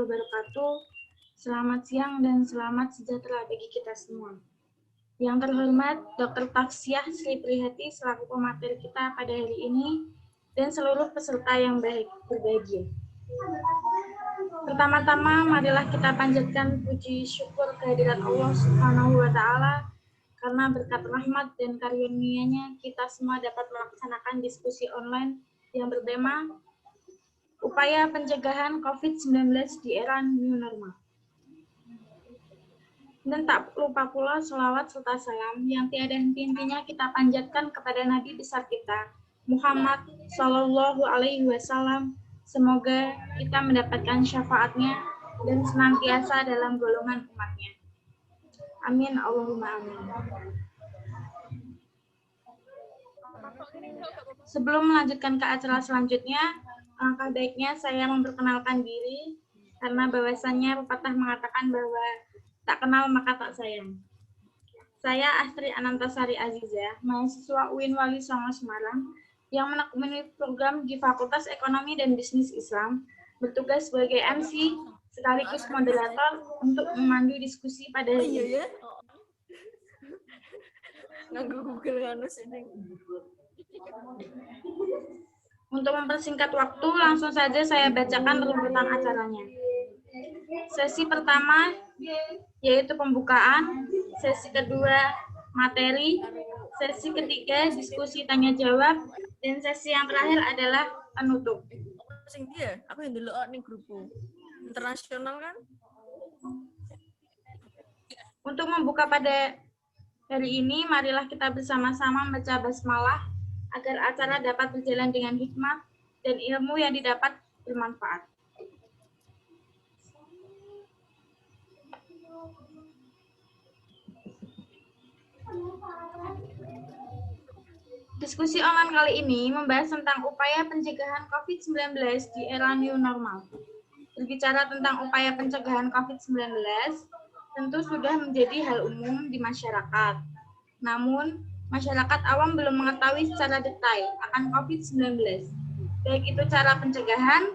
wabarakatuh. Selamat siang dan selamat sejahtera bagi kita semua. Yang terhormat Dr. Tafsiah Sri Prihati selaku pemateri kita pada hari ini dan seluruh peserta yang berbahagia. Pertama-tama marilah kita panjatkan puji syukur kehadirat Allah Subhanahu wa taala karena berkat rahmat dan karunia-Nya kita semua dapat melaksanakan diskusi online yang bertema upaya pencegahan COVID-19 di era new normal. Dan tak lupa pula sholawat serta salam yang tiada henti-hentinya kita panjatkan kepada Nabi besar kita, Muhammad Sallallahu Alaihi Wasallam. Semoga kita mendapatkan syafaatnya dan senantiasa dalam golongan umatnya. Amin, Allahumma amin. Sebelum melanjutkan ke acara selanjutnya, alangkah baiknya saya memperkenalkan diri, karena bahwasannya pepatah mengatakan bahwa tak kenal maka tak sayang. Saya Astri Anantasari Aziza, mahasiswa UIN Wali Songo Semarang, yang menekuni program di Fakultas Ekonomi dan Bisnis Islam, bertugas sebagai MC sekaligus moderator untuk memandu diskusi pada hari ini. Untuk mempersingkat waktu, langsung saja saya bacakan runtutan acaranya. Sesi pertama yaitu pembukaan, sesi kedua materi, sesi ketiga diskusi tanya jawab, dan sesi yang terakhir adalah penutup. Aku yang dulu nih grupku internasional kan. Untuk membuka pada hari ini, marilah kita bersama-sama membaca basmalah agar acara dapat berjalan dengan hikmah dan ilmu yang didapat bermanfaat. Diskusi online kali ini membahas tentang upaya pencegahan COVID-19 di era new normal. Berbicara tentang upaya pencegahan COVID-19, tentu sudah menjadi hal umum di masyarakat. Namun, masyarakat awam belum mengetahui secara detail akan COVID-19, baik itu cara pencegahan,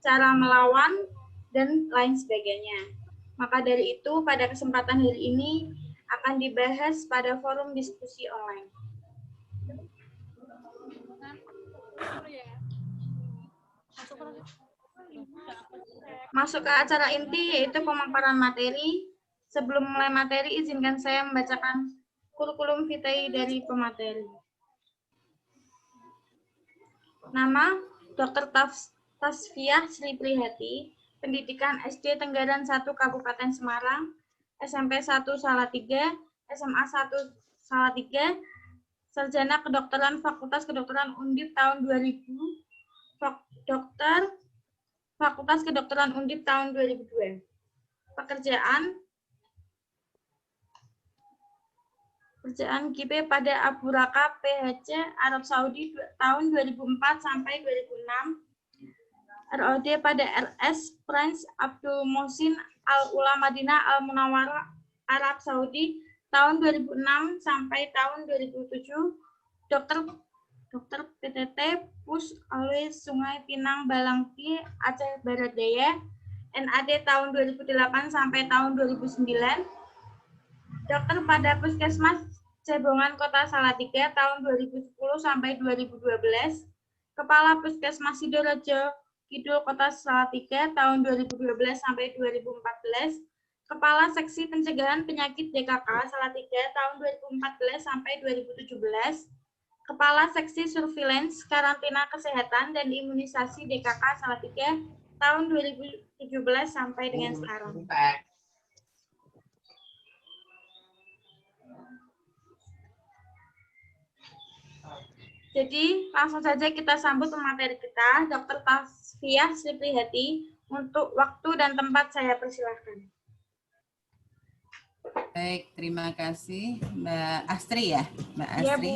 cara melawan, dan lain sebagainya. Maka dari itu, pada kesempatan hari ini akan dibahas pada forum diskusi online. Masuk ke acara inti, yaitu pemaparan materi. Sebelum mulai materi, izinkan saya membacakan kurikulum vitae dari pemateri. Nama, Dr. Tasfiah Sri Prihati, Pendidikan SD Tenggaran 1 Kabupaten Semarang, SMP 1 Salatiga, SMA 1 Salatiga, Sarjana Kedokteran Fakultas Kedokteran Undip tahun 2000, Dokter Fakultas Kedokteran Undip tahun 2002. Pekerjaan GP pada Abu Raka PHC Arab Saudi tahun 2004 sampai 2006. ROD pada RS Prince Abdul Mohsin Al Ula Madinah Al Munawwarah Arab Saudi tahun 2006 sampai tahun 2007. Dokter PTT Pus Alwe Sungai Pinang Balangti Aceh Barat Daya NAD tahun 2008 sampai tahun 2009. Dokter pada Puskesmas Cebongan Kota Salatiga tahun 2010 sampai 2012. Kepala Puskesmas Sidorejo Kidul Kota Salatiga tahun 2012 sampai 2014. Kepala Seksi Pencegahan Penyakit DKK Salatiga tahun 2014 sampai 2017. Kepala Seksi Surveillance Karantina Kesehatan dan Imunisasi DKK Salatiga tahun 2017 sampai dengan sekarang. Jadi langsung saja kita sambut pemateri kita, Dr. Tasfiah Sri Prihati. Untuk waktu dan tempat saya persilahkan. Baik, terima kasih Mbak Astri ya, Mbak Astri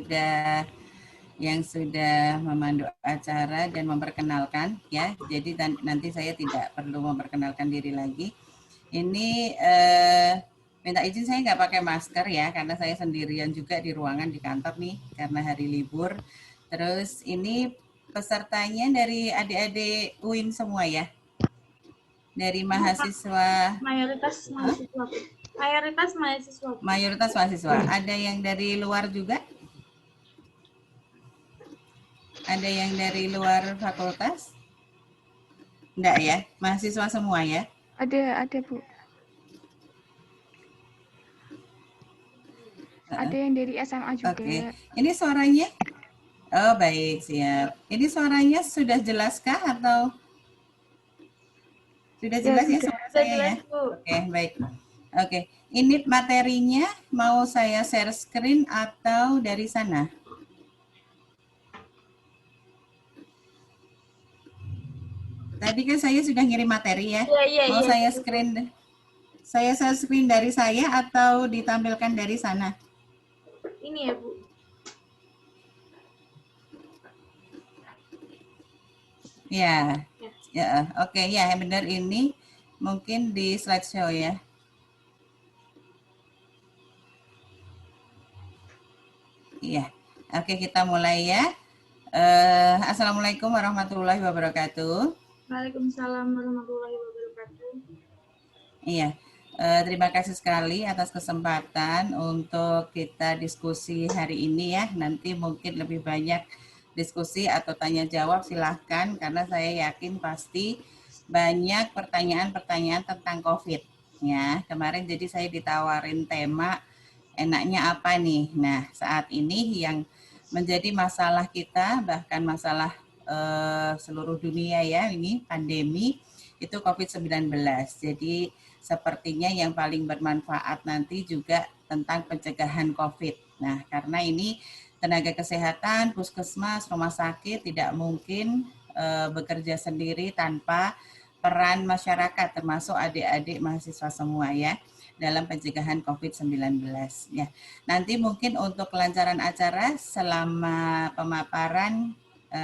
Ya, yang sudah memandu acara dan memperkenalkan ya. Jadi nanti saya tidak perlu memperkenalkan diri lagi. Ini minta izin saya nggak pakai masker ya, karena saya sendirian juga di ruangan di kantor nih, karena hari libur. Terus ini pesertanya dari adik-adik UIN semua ya? Dari mahasiswa, Mayoritas mahasiswa. Bu. Mayoritas mahasiswa. Bu. mayoritas mahasiswa. Ada yang dari luar juga? Ada yang dari luar fakultas? Enggak ya? Mahasiswa semua ya? Ada Bu. Ada yang dari SMA juga. Oke. Ini suaranya? Oh, baik, siap. Ini suaranya sudah jelaskah atau sudah jelas ya suara Sudah saya jelas, ya? Bu. Oke, baik. Oke. Ini materinya mau saya share screen atau dari sana? Tadi kan saya sudah ngirim materi ya. Mau saya screen, saya share screen dari saya atau ditampilkan dari sana? Ini ya, Bu. Ya, ya, oke ya, benar ini mungkin di slideshow ya. Iya, oke kita mulai ya. Assalamualaikum warahmatullahi wabarakatuh. Waalaikumsalam warahmatullahi wabarakatuh. Iya, terima kasih sekali atas kesempatan untuk kita diskusi hari ini ya. Nanti mungkin lebih banyak diskusi atau tanya jawab silahkan karena saya yakin pasti banyak pertanyaan-pertanyaan tentang COVID ya. Kemarin jadi saya ditawarin tema enaknya apa nih. Nah saat ini yang menjadi masalah kita bahkan masalah seluruh dunia ya ini pandemi itu COVID-19. Jadi sepertinya yang paling bermanfaat nanti juga tentang pencegahan COVID. Nah karena ini tenaga kesehatan, puskesmas, rumah sakit tidak mungkin bekerja sendiri tanpa peran masyarakat, termasuk adik-adik mahasiswa semua ya, dalam pencegahan COVID-19. Ya. Nanti mungkin untuk kelancaran acara selama pemaparan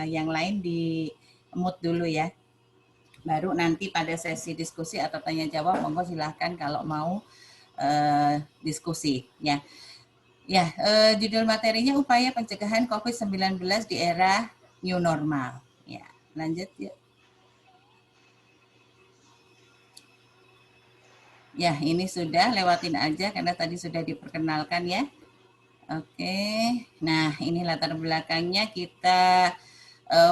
yang lain di mute dulu ya. Baru nanti pada sesi diskusi atau tanya jawab, monggo silahkan kalau mau diskusi ya. Ya, judul materinya upaya pencegahan COVID-19 di era new normal. Ya, lanjut ya. Ya, ini sudah lewatin aja karena tadi sudah diperkenalkan ya. Oke, nah ini latar belakangnya kita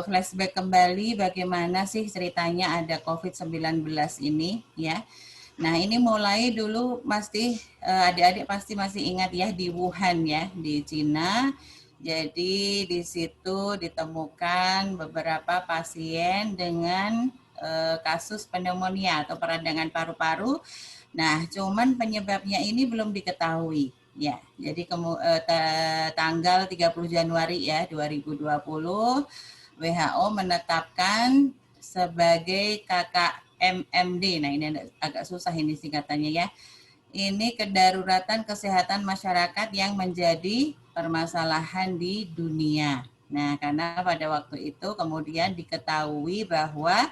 flashback kembali bagaimana sih ceritanya ada COVID-19 ini ya. Nah ini mulai dulu pasti adik-adik pasti masih ingat ya di Wuhan ya di Cina. Jadi di situ ditemukan beberapa pasien dengan kasus pneumonia atau peradangan paru-paru. Nah cuman penyebabnya ini belum diketahui ya. Jadi tanggal 30 Januari ya 2020 WHO menetapkan sebagai KKMMD. Nah ini agak susah ini singkatannya ya. Ini kedaruratan kesehatan masyarakat yang menjadi permasalahan di dunia. Nah karena pada waktu itu kemudian diketahui bahwa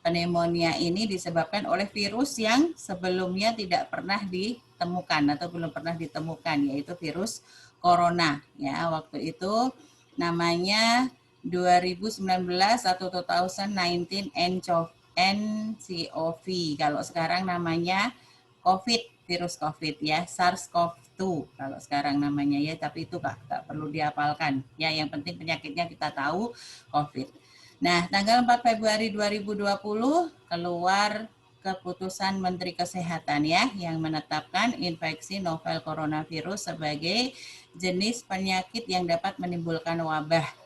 pneumonia ini disebabkan oleh virus yang sebelumnya tidak pernah ditemukan atau belum pernah ditemukan, yaitu virus corona. Ya waktu itu namanya 2019 atau 2019 nCoV. Kalau sekarang namanya COVID, virus COVID ya, SARS-CoV-2 kalau sekarang namanya ya, tapi itu nggak perlu dihafalkan. Ya, yang penting penyakitnya kita tahu COVID. Nah, tanggal 4 Februari 2020 keluar keputusan Menteri Kesehatan ya yang menetapkan infeksi novel coronavirus sebagai jenis penyakit yang dapat menimbulkan wabah.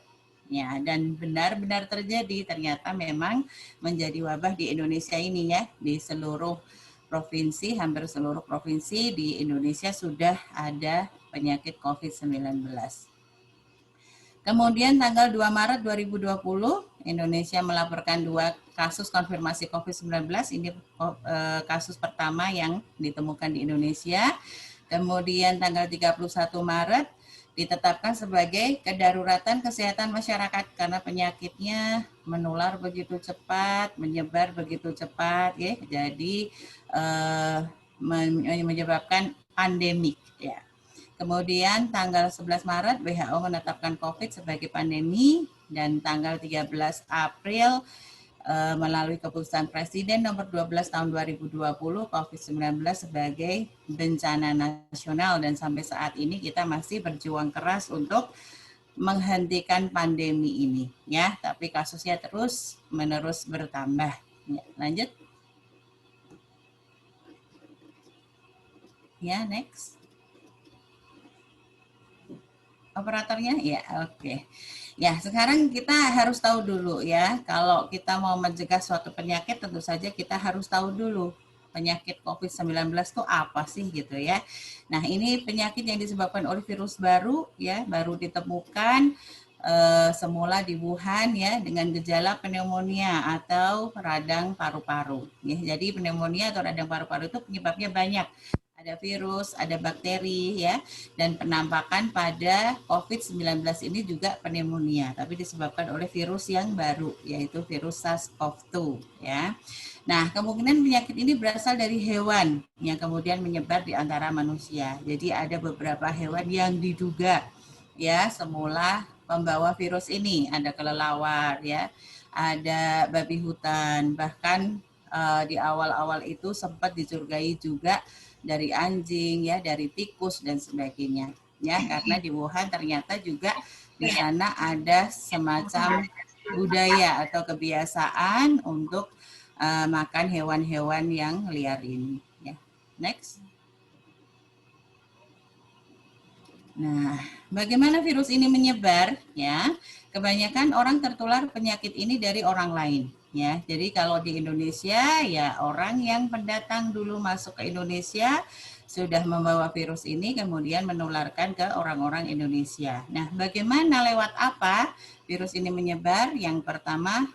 Ya, dan benar-benar terjadi, ternyata memang menjadi wabah di Indonesia ini ya, di seluruh provinsi, hampir seluruh provinsi di Indonesia sudah ada penyakit COVID-19. Kemudian tanggal 2 Maret 2020, Indonesia melaporkan 2 kasus konfirmasi COVID-19, ini kasus pertama yang ditemukan di Indonesia. Kemudian tanggal 31 Maret, ditetapkan sebagai kedaruratan kesehatan masyarakat karena penyakitnya menular begitu cepat, menyebar begitu cepat ya. Jadi menyebabkan pandemik ya. Kemudian tanggal 11 Maret WHO menetapkan COVID sebagai pandemi dan tanggal 13 April melalui keputusan Presiden nomor 12 tahun 2020 COVID-19 sebagai bencana nasional, dan sampai saat ini kita masih berjuang keras untuk menghentikan pandemi ini ya, tapi kasusnya terus menerus bertambah. Ya, lanjut. Ya, next. Operatornya ya, oke. Ya, sekarang kita harus tahu dulu ya, kalau kita mau mencegah suatu penyakit tentu saja kita harus tahu dulu penyakit COVID-19 itu apa sih gitu ya. Nah, ini penyakit yang disebabkan oleh virus baru ya, baru ditemukan semula di Wuhan ya, dengan gejala pneumonia atau radang paru-paru. Ya, jadi pneumonia atau radang paru-paru itu penyebabnya banyak. Ada virus, ada bakteri ya, dan penampakan pada COVID-19 ini juga pneumonia, tapi disebabkan oleh virus yang baru, yaitu virus SARS-CoV-2 ya. Nah, kemungkinan penyakit ini berasal dari hewan yang kemudian menyebar di antara manusia. Jadi ada beberapa hewan yang diduga ya semula pembawa virus ini, ada kelelawar ya, ada babi hutan, bahkan di awal-awal itu sempat dicurigai juga dari anjing ya, dari tikus dan sebagainya ya, karena di Wuhan ternyata juga di sana ada semacam budaya atau kebiasaan untuk makan hewan-hewan yang liar ini ya. Next. Nah, bagaimana virus ini menyebar ya? Kebanyakan orang tertular penyakit ini dari orang lain ya. Jadi kalau di Indonesia ya, orang yang pendatang dulu masuk ke Indonesia sudah membawa virus ini kemudian menularkan ke orang-orang Indonesia. Nah, bagaimana, lewat apa virus ini menyebar? Yang pertama,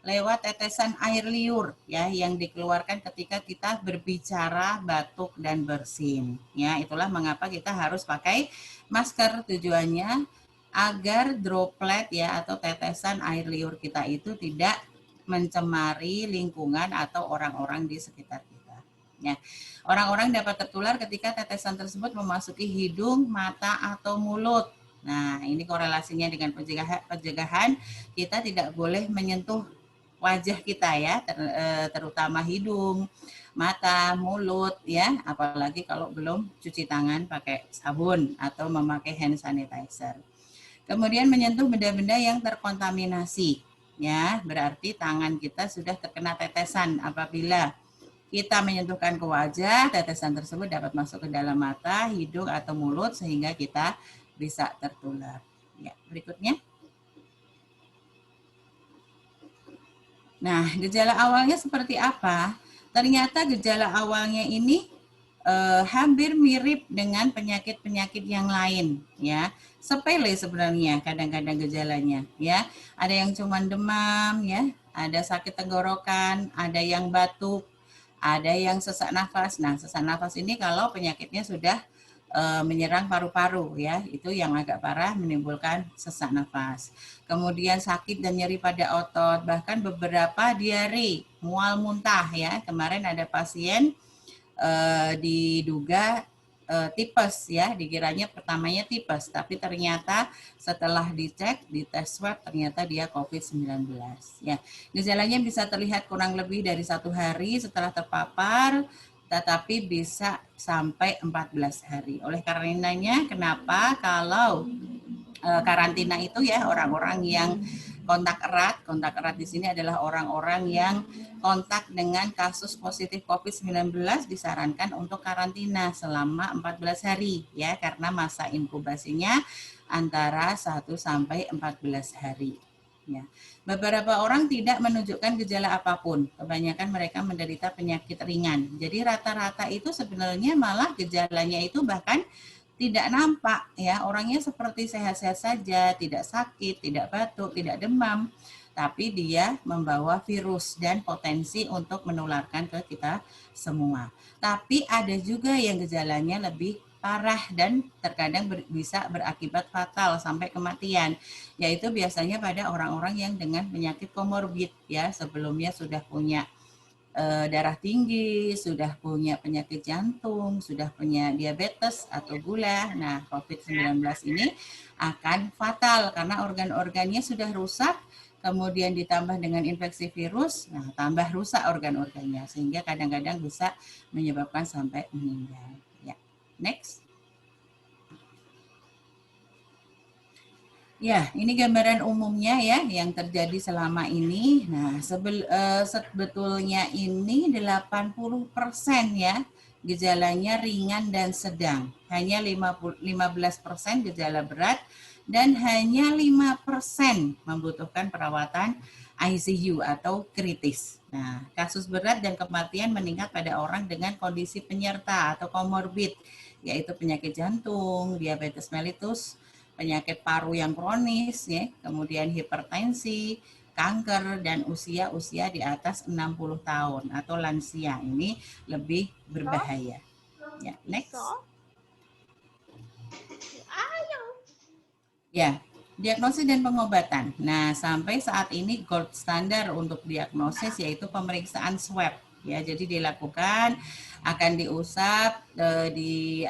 lewat tetesan air liur ya, yang dikeluarkan ketika kita berbicara, batuk dan bersin ya. Itulah mengapa kita harus pakai masker, tujuannya agar droplet ya atau tetesan air liur kita itu tidak mencemari lingkungan atau orang-orang di sekitar kita ya. Orang-orang dapat tertular ketika tetesan tersebut memasuki hidung, mata atau mulut. Nah, ini korelasinya dengan pencegahan. Kita tidak boleh menyentuh wajah kita ya, terutama hidung, mata, mulut ya, apalagi kalau belum cuci tangan pakai sabun atau memakai hand sanitizer. Kemudian menyentuh benda-benda yang terkontaminasi ya, berarti tangan kita sudah terkena tetesan. Apabila kita menyentuhkan ke wajah, tetesan tersebut dapat masuk ke dalam mata, hidung atau mulut sehingga kita bisa tertular. Ya, berikutnya. Nah, gejala awalnya seperti apa? Ternyata gejala awalnya ini hampir mirip dengan penyakit-penyakit yang lain, ya. Sepele sebenarnya kadang-kadang gejalanya, ya. Ada yang cuma demam, ya. Ada sakit tenggorokan, ada yang batuk, ada yang sesak nafas. Nah, sesak nafas ini kalau penyakitnya sudah menyerang paru-paru ya, itu yang agak parah menimbulkan sesak nafas. Kemudian sakit dan nyeri pada otot, bahkan beberapa diare, mual muntah ya. Kemarin ada pasien diduga tipes ya, dikiranya pertamanya tipes, tapi ternyata setelah dicek di tes swab ternyata dia COVID-19 ya. Gejalanya bisa terlihat kurang lebih dari 1 hari setelah terpapar, tetapi bisa sampai 14 hari. Oleh karenanya, kenapa kalau karantina itu ya, orang-orang yang kontak erat di sini adalah orang-orang yang kontak dengan kasus positif COVID-19 disarankan untuk karantina selama 14 hari ya, karena masa inkubasinya antara 1 sampai 14 hari. Ya. Beberapa orang tidak menunjukkan gejala apapun. Kebanyakan mereka menderita penyakit ringan. Jadi rata-rata itu sebenarnya malah gejalanya itu bahkan tidak nampak ya. Orangnya seperti sehat-sehat saja, tidak sakit, tidak batuk, tidak demam, tapi dia membawa virus dan potensi untuk menularkan ke kita semua. Tapi ada juga yang gejalanya lebih parah dan terkadang bisa berakibat fatal sampai kematian, yaitu biasanya pada orang-orang yang dengan penyakit komorbid ya, sebelumnya sudah punya darah tinggi, sudah punya penyakit jantung, sudah punya diabetes atau gula. Nah, COVID-19 ini akan fatal karena organ-organnya sudah rusak, kemudian ditambah dengan infeksi virus, nah tambah rusak organ-organnya sehingga kadang-kadang bisa menyebabkan sampai meninggal. Ya, next. Ya, ini gambaran umumnya ya yang terjadi selama ini. Nah, sebetulnya ini 80% ya gejalanya ringan dan sedang. Hanya 15% gejala berat dan hanya 5% membutuhkan perawatan ICU atau kritis. Nah, kasus berat dan kematian meningkat pada orang dengan kondisi penyerta atau komorbid, yaitu penyakit jantung, diabetes mellitus, penyakit paru yang kronis, ya, kemudian hipertensi, kanker, dan usia di atas 60 tahun atau lansia. Ini lebih berbahaya. Ya, next. Ya, diagnosis dan pengobatan. Nah, sampai saat ini gold standar untuk diagnosis yaitu pemeriksaan swab. Ya, jadi dilakukan akan diusap di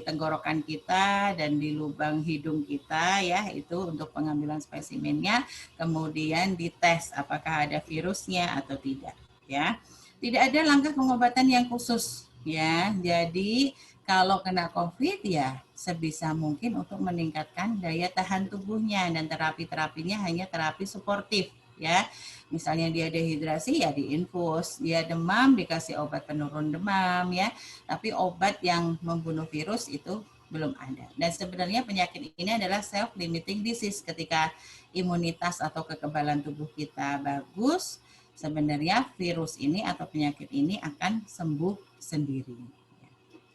tenggorokan kita dan di lubang hidung kita ya, itu untuk pengambilan spesimennya, kemudian dites apakah ada virusnya atau tidak ya. Tidak ada langkah pengobatan yang khusus ya. Jadi kalau kena COVID ya sebisa mungkin untuk meningkatkan daya tahan tubuhnya, dan terapinya hanya terapi suportif ya. Misalnya dia dehidrasi ya diinfus, dia demam dikasih obat penurun demam ya. Tapi obat yang membunuh virus itu belum ada. Dan sebenarnya penyakit ini adalah self limiting disease. Ketika imunitas atau kekebalan tubuh kita bagus, sebenarnya virus ini atau penyakit ini akan sembuh sendiri.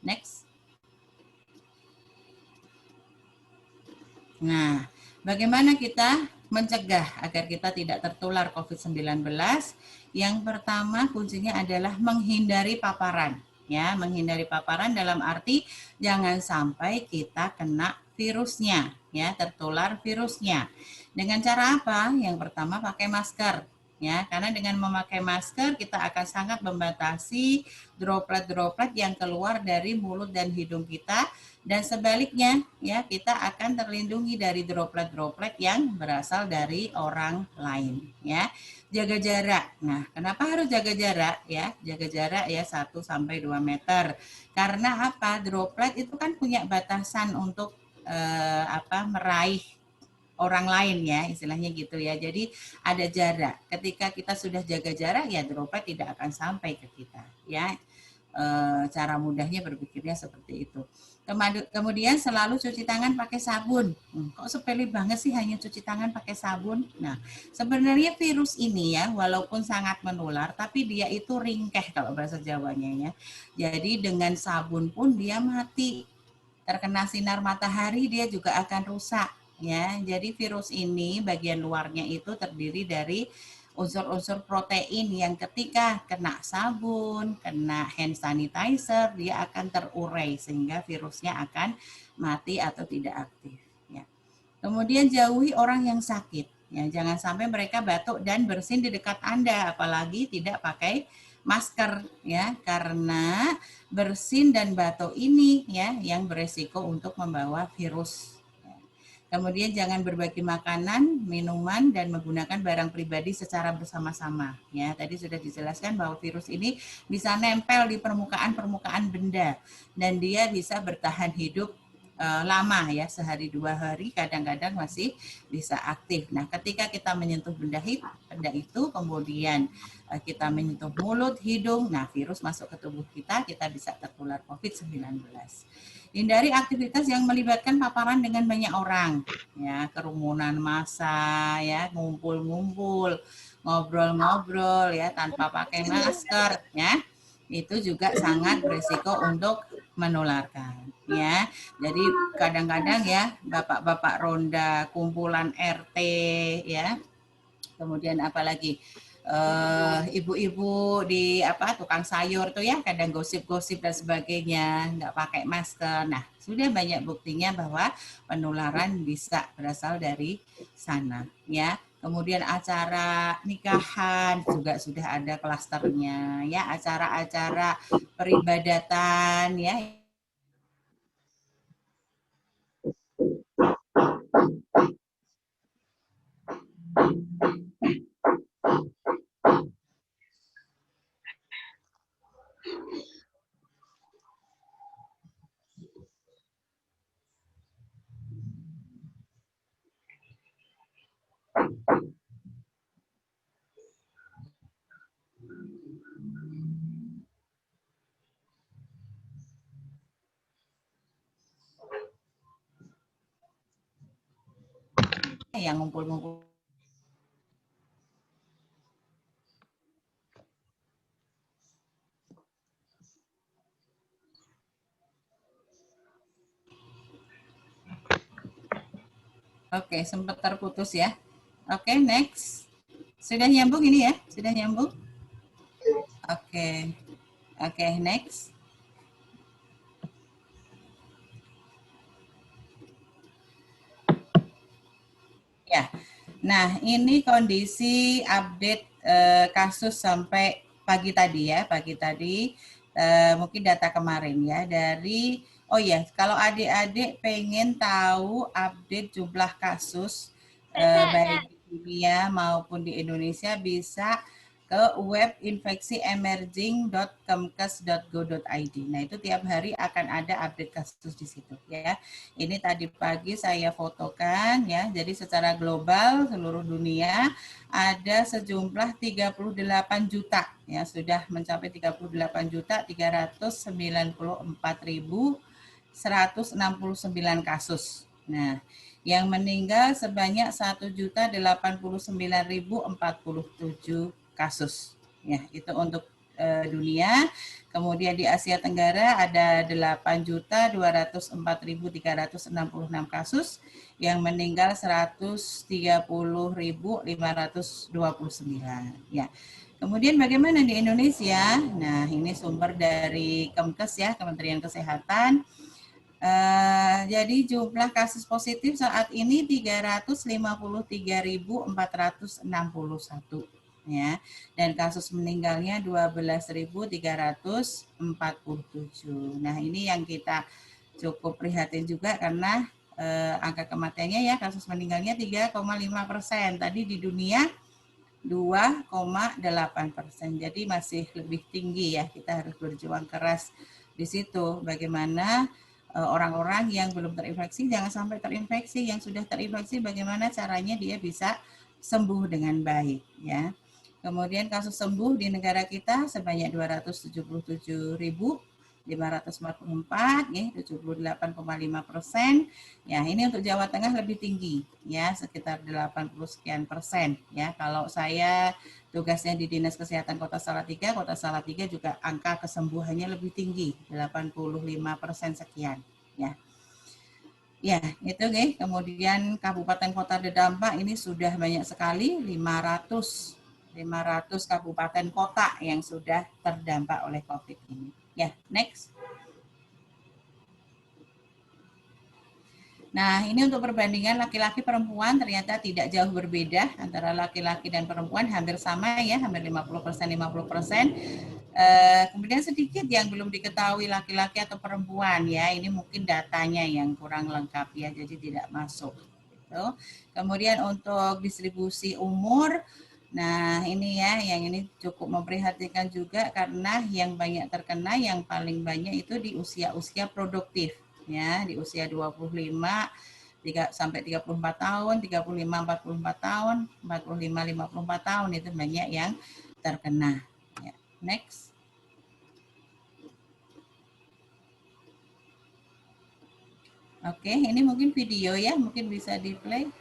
Next. Nah, bagaimana kita mencegah agar kita tidak tertular COVID-19? Yang pertama kuncinya adalah menghindari paparan. Ya, menghindari paparan dalam arti jangan sampai kita kena virusnya, ya, tertular virusnya. Dengan cara apa? Yang pertama pakai masker. Ya, karena dengan memakai masker kita akan sangat membatasi droplet-droplet yang keluar dari mulut dan hidung kita, dan sebaliknya ya kita akan terlindungi dari droplet-droplet yang berasal dari orang lain ya. Jaga jarak. Nah, kenapa harus jaga jarak ya? Jaga jarak ya 1 sampai 2 meter. Karena apa? Droplet itu kan punya batasan untuk meraih orang lain ya, istilahnya gitu ya. Jadi ada jarak. Ketika kita sudah jaga jarak ya droplet tidak akan sampai ke kita ya. Cara mudahnya berpikirnya seperti itu. Kemudian selalu cuci tangan pakai sabun. Kok sepele banget sih hanya cuci tangan pakai sabun? Nah, sebenarnya virus ini ya, walaupun sangat menular, tapi dia itu ringkeh kalau bahasa Jawanya ya. Jadi dengan sabun pun dia mati. Terkena sinar matahari dia juga akan rusak. Ya, jadi virus ini bagian luarnya itu terdiri dari unsur-unsur protein yang ketika kena sabun, kena hand sanitizer, dia akan terurai sehingga virusnya akan mati atau tidak aktif. Ya. Kemudian jauhi orang yang sakit. Ya, jangan sampai mereka batuk dan bersin di dekat Anda, apalagi tidak pakai masker ya, karena bersin dan batuk ini ya yang beresiko untuk membawa virus. Kemudian jangan berbagi makanan, minuman, dan menggunakan barang pribadi secara bersama-sama. Ya, tadi sudah dijelaskan bahwa virus ini bisa nempel di permukaan benda dan dia bisa bertahan hidup lama ya, sehari 2 hari, kadang-kadang masih bisa aktif. Nah, ketika kita menyentuh benda itu, kemudian kita menyentuh mulut, hidung, nah virus masuk ke tubuh kita bisa tertular COVID-19. Hindari aktivitas yang melibatkan paparan dengan banyak orang, ya, kerumunan massa, ya, ngumpul-ngumpul, ngobrol-ngobrol, ya, tanpa pakai masker, ya, itu juga sangat berisiko untuk menularkan, ya. Jadi kadang-kadang ya, bapak-bapak ronda, kumpulan RT, ya, kemudian apalagi ibu-ibu di tukang sayur tuh ya, kadang gosip-gosip dan sebagainya, nggak pakai masker. Nah, sudah banyak buktinya bahwa penularan bisa berasal dari sana ya. Kemudian acara nikahan juga sudah ada klasternya ya, acara-acara peribadatan ya. yang ngumpul-ngumpul. Oke, sempat terputus ya. Oke, next. Sudah nyambung ini ya? Sudah nyambung? Oke. Oke, next. Ya. Nah, ini kondisi update kasus sampai pagi tadi ya. Pagi tadi mungkin data kemarin ya dari oh ya, kalau adik-adik pengen tahu update jumlah kasus baik di dunia maupun di Indonesia bisa ke web infeksiemerging.kemkes.go.id. Nah, itu tiap hari akan ada update kasus di situ ya. Ini tadi pagi saya fotokan ya. Jadi secara global seluruh dunia ada sejumlah 38 juta ya, sudah mencapai 38 juta 394.169 kasus. Nah, yang meninggal sebanyak 1.089.047 kasus. Ya, itu untuk dunia. Kemudian di Asia Tenggara ada 8.204.366 kasus, yang meninggal 130.529. Ya. Kemudian bagaimana di Indonesia? Nah, ini sumber dari Kemkes ya, Kementerian Kesehatan. Jadi jumlah kasus positif saat ini 353.461 ya, dan kasus meninggalnya 12.347. Nah, ini yang kita cukup prihatin juga karena angka kematiannya ya, kasus meninggalnya 3,5%. Tadi di dunia 2,8%. Jadi masih lebih tinggi ya. Kita harus berjuang keras di situ. Bagaimana orang-orang yang belum terinfeksi jangan sampai terinfeksi, yang sudah terinfeksi bagaimana caranya dia bisa sembuh dengan baik ya. Kemudian kasus sembuh di negara kita sebanyak 277.544 ya, 78,5%. Ya, ini untuk Jawa Tengah lebih tinggi ya, sekitar 80 sekian persen ya. Kalau saya tugasnya di Dinas Kesehatan Kota Salatiga juga angka kesembuhannya lebih tinggi, 85% sekian ya. Ya, itu guys. Kemudian kabupaten kota terdampak ini sudah banyak sekali, 500 kabupaten kota yang sudah terdampak oleh COVID ini. Ya, next. Nah, ini untuk perbandingan laki-laki perempuan ternyata tidak jauh berbeda antara laki-laki dan perempuan, hampir sama ya, hampir 50%, 50%. Kemudian sedikit yang belum diketahui laki-laki atau perempuan ya, ini mungkin datanya yang kurang lengkap ya, jadi tidak masuk. Gitu. Kemudian untuk distribusi umur, nah ini ya, yang ini cukup memprihatinkan juga karena yang banyak terkena, yang paling banyak itu di usia-usia produktif ya, di usia 25 sampai 34 tahun, 35 44 tahun, 45 54 tahun itu banyak yang terkena. Ya. Next. Oke, ini mungkin video ya, mungkin bisa di-play.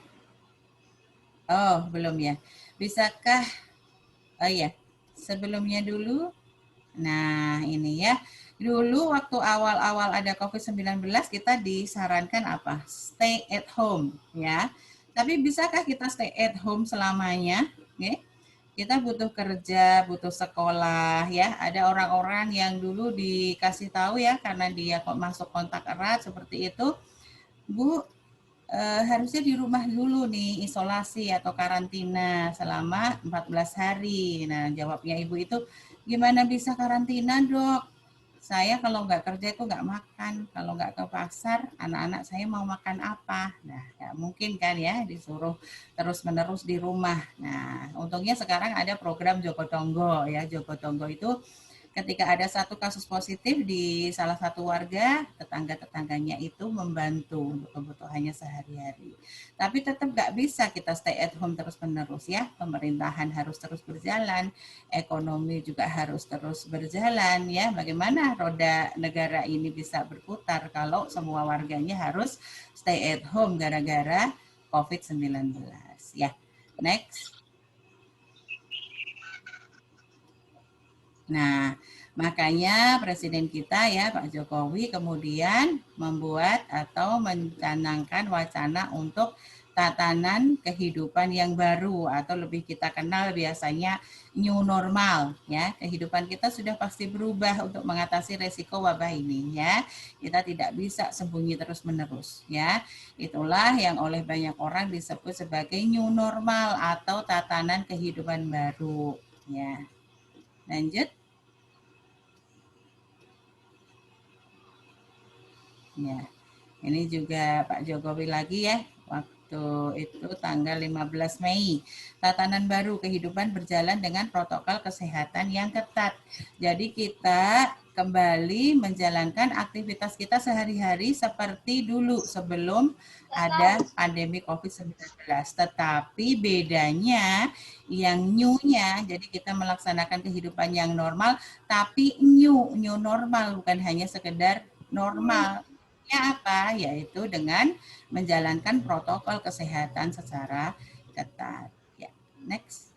Oh, belum ya. Bisakah, oh ya, sebelumnya dulu. Nah, ini ya. Dulu waktu awal-awal ada COVID-19 kita disarankan apa? Stay at home ya. Tapi bisakah kita stay at home selamanya? Okay. Kita butuh kerja, butuh sekolah ya. Ada orang-orang yang dulu dikasih tahu ya karena dia kok masuk kontak erat seperti itu, Bu, harusnya di rumah dulu nih, isolasi atau karantina selama 14 hari. Nah, jawabnya ibu itu, gimana bisa karantina, Dok? Saya kalau nggak kerja itu nggak makan, kalau nggak ke pasar, anak-anak saya mau makan apa? Nah, nggak mungkin kan ya, disuruh terus-menerus di rumah. Nah, untungnya sekarang ada program Joko Tonggo ya. Joko Tonggo itu ketika ada satu kasus positif di salah satu warga, tetangga-tetangganya itu membantu untuk kebutuhannya sehari-hari. Tapi tetap nggak bisa kita stay at home terus-menerus ya. Pemerintahan harus terus berjalan, ekonomi juga harus terus berjalan ya. Bagaimana roda negara ini bisa berputar kalau semua warganya harus stay at home gara-gara COVID-19. Ya, next. Nah, makanya Presiden kita ya Pak Jokowi kemudian membuat atau mencanangkan wacana untuk tatanan kehidupan yang baru atau lebih kita kenal biasanya new normal ya. Kehidupan kita sudah pasti berubah untuk mengatasi resiko wabah ini ya. Kita tidak bisa sembunyi terus-menerus ya. Itulah yang oleh banyak orang disebut sebagai new normal atau tatanan kehidupan baru ya. Lanjut. Ya, ini juga Pak Jokowi lagi ya, waktu itu tanggal 15 Mei. Tatanan baru kehidupan berjalan dengan protokol kesehatan yang ketat. Jadi kita kembali menjalankan aktivitas kita sehari-hari seperti dulu sebelum ada pandemi COVID-19. Tetapi bedanya yang new-nya, jadi kita melaksanakan kehidupan yang normal, tapi new normal, bukan hanya sekedar normal. Apa? Yaitu dengan menjalankan protokol kesehatan secara ketat. Ya, next.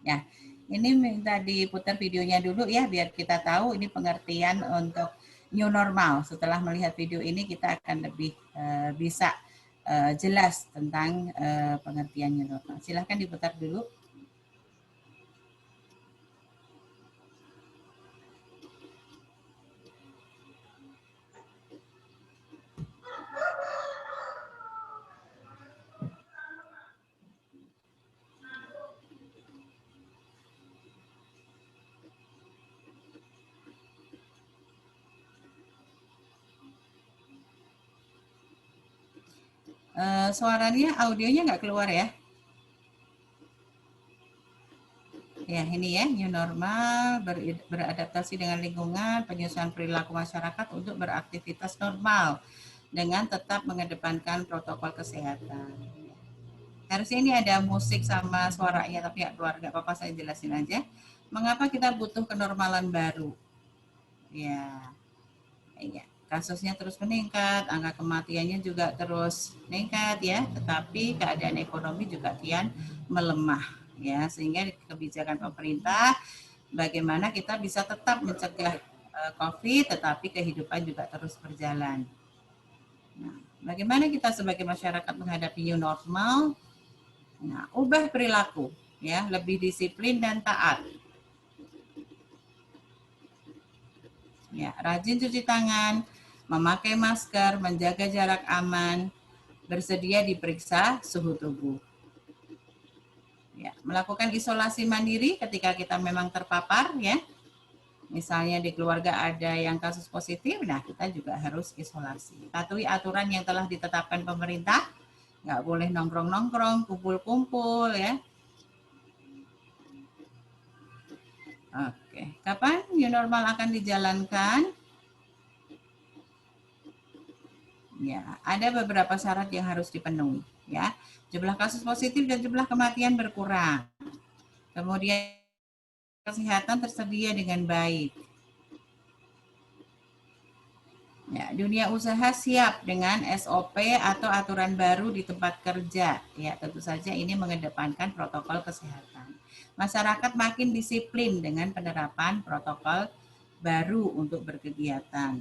Ya, ini minta diputar videonya dulu ya, biar kita tahu ini pengertian untuk new normal. Setelah melihat video ini kita akan lebih bisa jelas tentang pengertian new normal. Silahkan diputar dulu. Suaranya, audionya nggak keluar ya? Ya, ini ya, new normal, beradaptasi dengan lingkungan, penyusunan perilaku masyarakat untuk beraktivitas normal dengan tetap mengedepankan protokol kesehatan. Harusnya ini ada musik sama suaranya, tapi nggak keluar, nggak apa-apa, saya jelasin aja. Mengapa kita butuh kenormalan baru? Ya, kasusnya terus meningkat, angka kematiannya juga terus meningkat ya, tetapi keadaan ekonomi juga kian melemah ya, sehingga kebijakan pemerintah bagaimana kita bisa tetap mencegah COVID, tetapi kehidupan juga terus berjalan. Nah, bagaimana kita sebagai masyarakat menghadapi new normal? Nah, ubah perilaku ya, lebih disiplin dan taat. Ya, rajin cuci tangan, memakai masker, menjaga jarak aman, bersedia diperiksa suhu tubuh. Ya, melakukan isolasi mandiri ketika kita memang terpapar ya. Misalnya di keluarga ada yang kasus positif, nah kita juga harus isolasi. Patuhi aturan yang telah ditetapkan pemerintah, nggak boleh nongkrong-nongkrong, kumpul-kumpul ya. Oke, kapan new normal akan dijalankan? Ya, ada beberapa syarat yang harus dipenuhi ya. Jumlah kasus positif dan jumlah kematian berkurang. Kemudian kesehatan tersedia dengan baik. Ya, dunia usaha siap dengan SOP atau aturan baru di tempat kerja. Ya, tentu saja ini mengedepankan protokol kesehatan. Masyarakat makin disiplin dengan penerapan protokol baru untuk berkegiatan.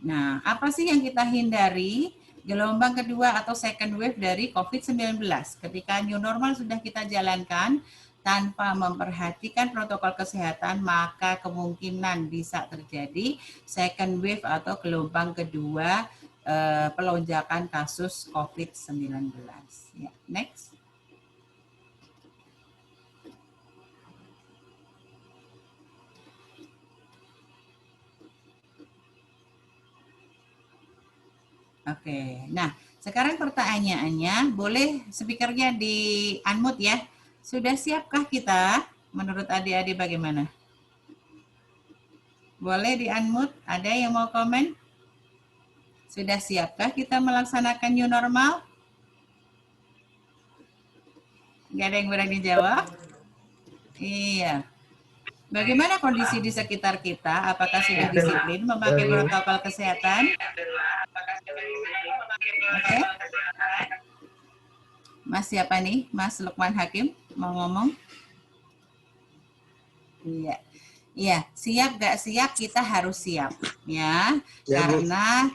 Nah, apa sih yang kita hindari? Gelombang kedua atau second wave dari COVID-19. Ketika new normal sudah kita jalankan tanpa memperhatikan protokol kesehatan, maka kemungkinan bisa terjadi second wave atau gelombang kedua pelonjakan kasus COVID-19. Ya, next. Oke, nah sekarang pertanyaannya, boleh speakernya di unmute ya. Sudah siapkah kita? Menurut adik-adik bagaimana? Boleh di unmute? Ada yang mau komen? Sudah siapkah kita melaksanakan new normal? Nggak ada yang berani jawab? Iya. Bagaimana kondisi di sekitar kita? Apakah sudah disiplin memakai protokol kesehatan? Oke. Mas siapa nih? Mas Lukman Hakim mau ngomong? Iya. Iya, siap gak siap kita harus siap ya. Karena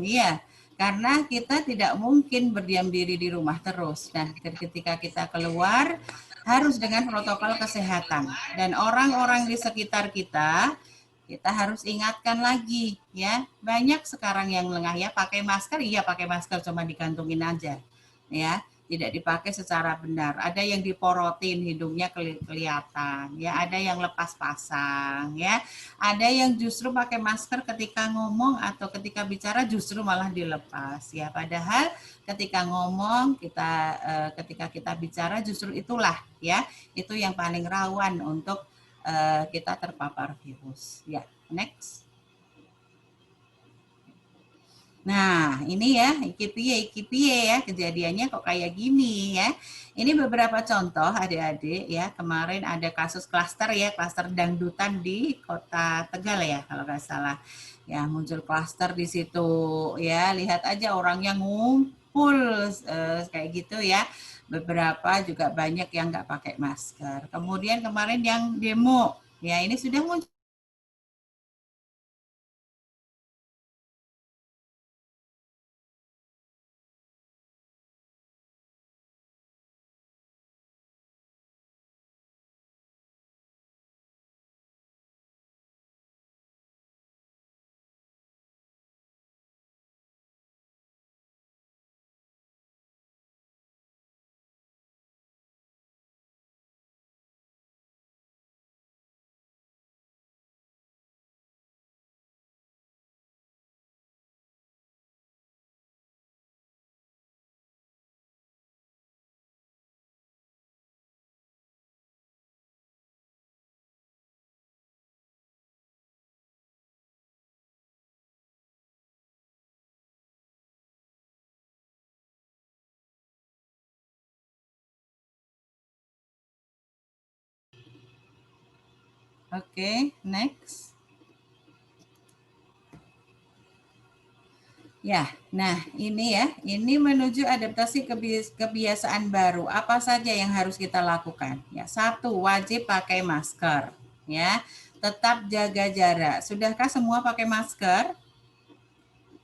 iya, karena kita tidak mungkin berdiam diri di rumah terus. Dan ketika kita keluar harus dengan protokol kesehatan dan orang-orang di sekitar kita harus ingatkan lagi ya. Banyak sekarang yang lengah ya, pakai masker, iya pakai masker cuma digantungin aja ya, tidak dipakai secara benar. Ada yang diporotin hidungnya kelihatan ya, ada yang lepas pasang ya, ada yang justru pakai masker ketika ngomong atau ketika bicara justru malah dilepas ya, padahal ketika ngomong ketika kita bicara justru itulah ya, itu yang paling rawan untuk kita terpapar virus ya. Next. Nah, ini ya, iki-piye ya, kejadiannya kok kayak gini ya. Ini beberapa contoh adik-adik ya, kemarin ada kasus klaster ya, klaster dangdutan di Kota Tegal ya, kalau nggak salah. Ya, muncul klaster di situ ya, lihat aja orangnya ngumpul kayak gitu ya. Beberapa juga banyak yang nggak pakai masker. Kemudian kemarin yang demo, ya ini sudah muncul. Oke, next. Ya, nah ini ya, ini menuju adaptasi kebiasaan baru. Apa saja yang harus kita lakukan? Ya, satu, wajib pakai masker. Ya, tetap jaga jarak. Sudahkah semua pakai masker?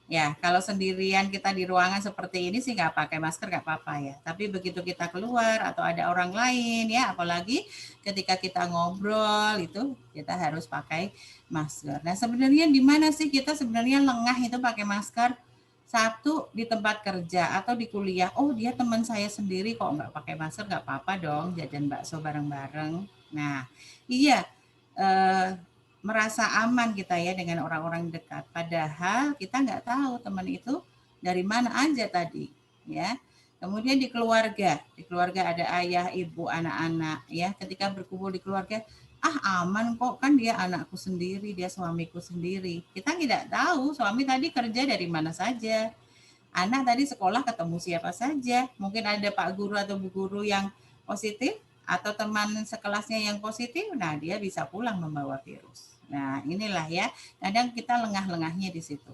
Ya, kalau sendirian kita di ruangan seperti ini sih nggak pakai masker nggak apa-apa ya. Tapi begitu kita keluar atau ada orang lain ya, apalagi ketika kita ngobrol itu kita harus pakai masker. Nah, sebenarnya di mana sih kita sebenarnya lengah itu pakai masker? Satu, di tempat kerja atau di kuliah. Oh, dia teman saya sendiri kok nggak pakai masker, nggak apa-apa dong, jajan bakso bareng-bareng. Nah, iya. Merasa aman kita ya dengan orang-orang dekat. Padahal kita nggak tahu teman itu dari mana aja tadi, ya. Kemudian di keluarga ada ayah, ibu, anak-anak, ya. Ketika berkumpul di keluarga, aman kok, kan dia anakku sendiri, dia suamiku sendiri. Kita tidak tahu suami tadi kerja dari mana saja. Anak tadi sekolah ketemu siapa saja. Mungkin ada Pak Guru atau Bu Guru yang positif, atau teman sekelasnya yang positif, nah dia bisa pulang membawa virus. Nah, inilah ya, kadang kita lengah-lengahnya di situ.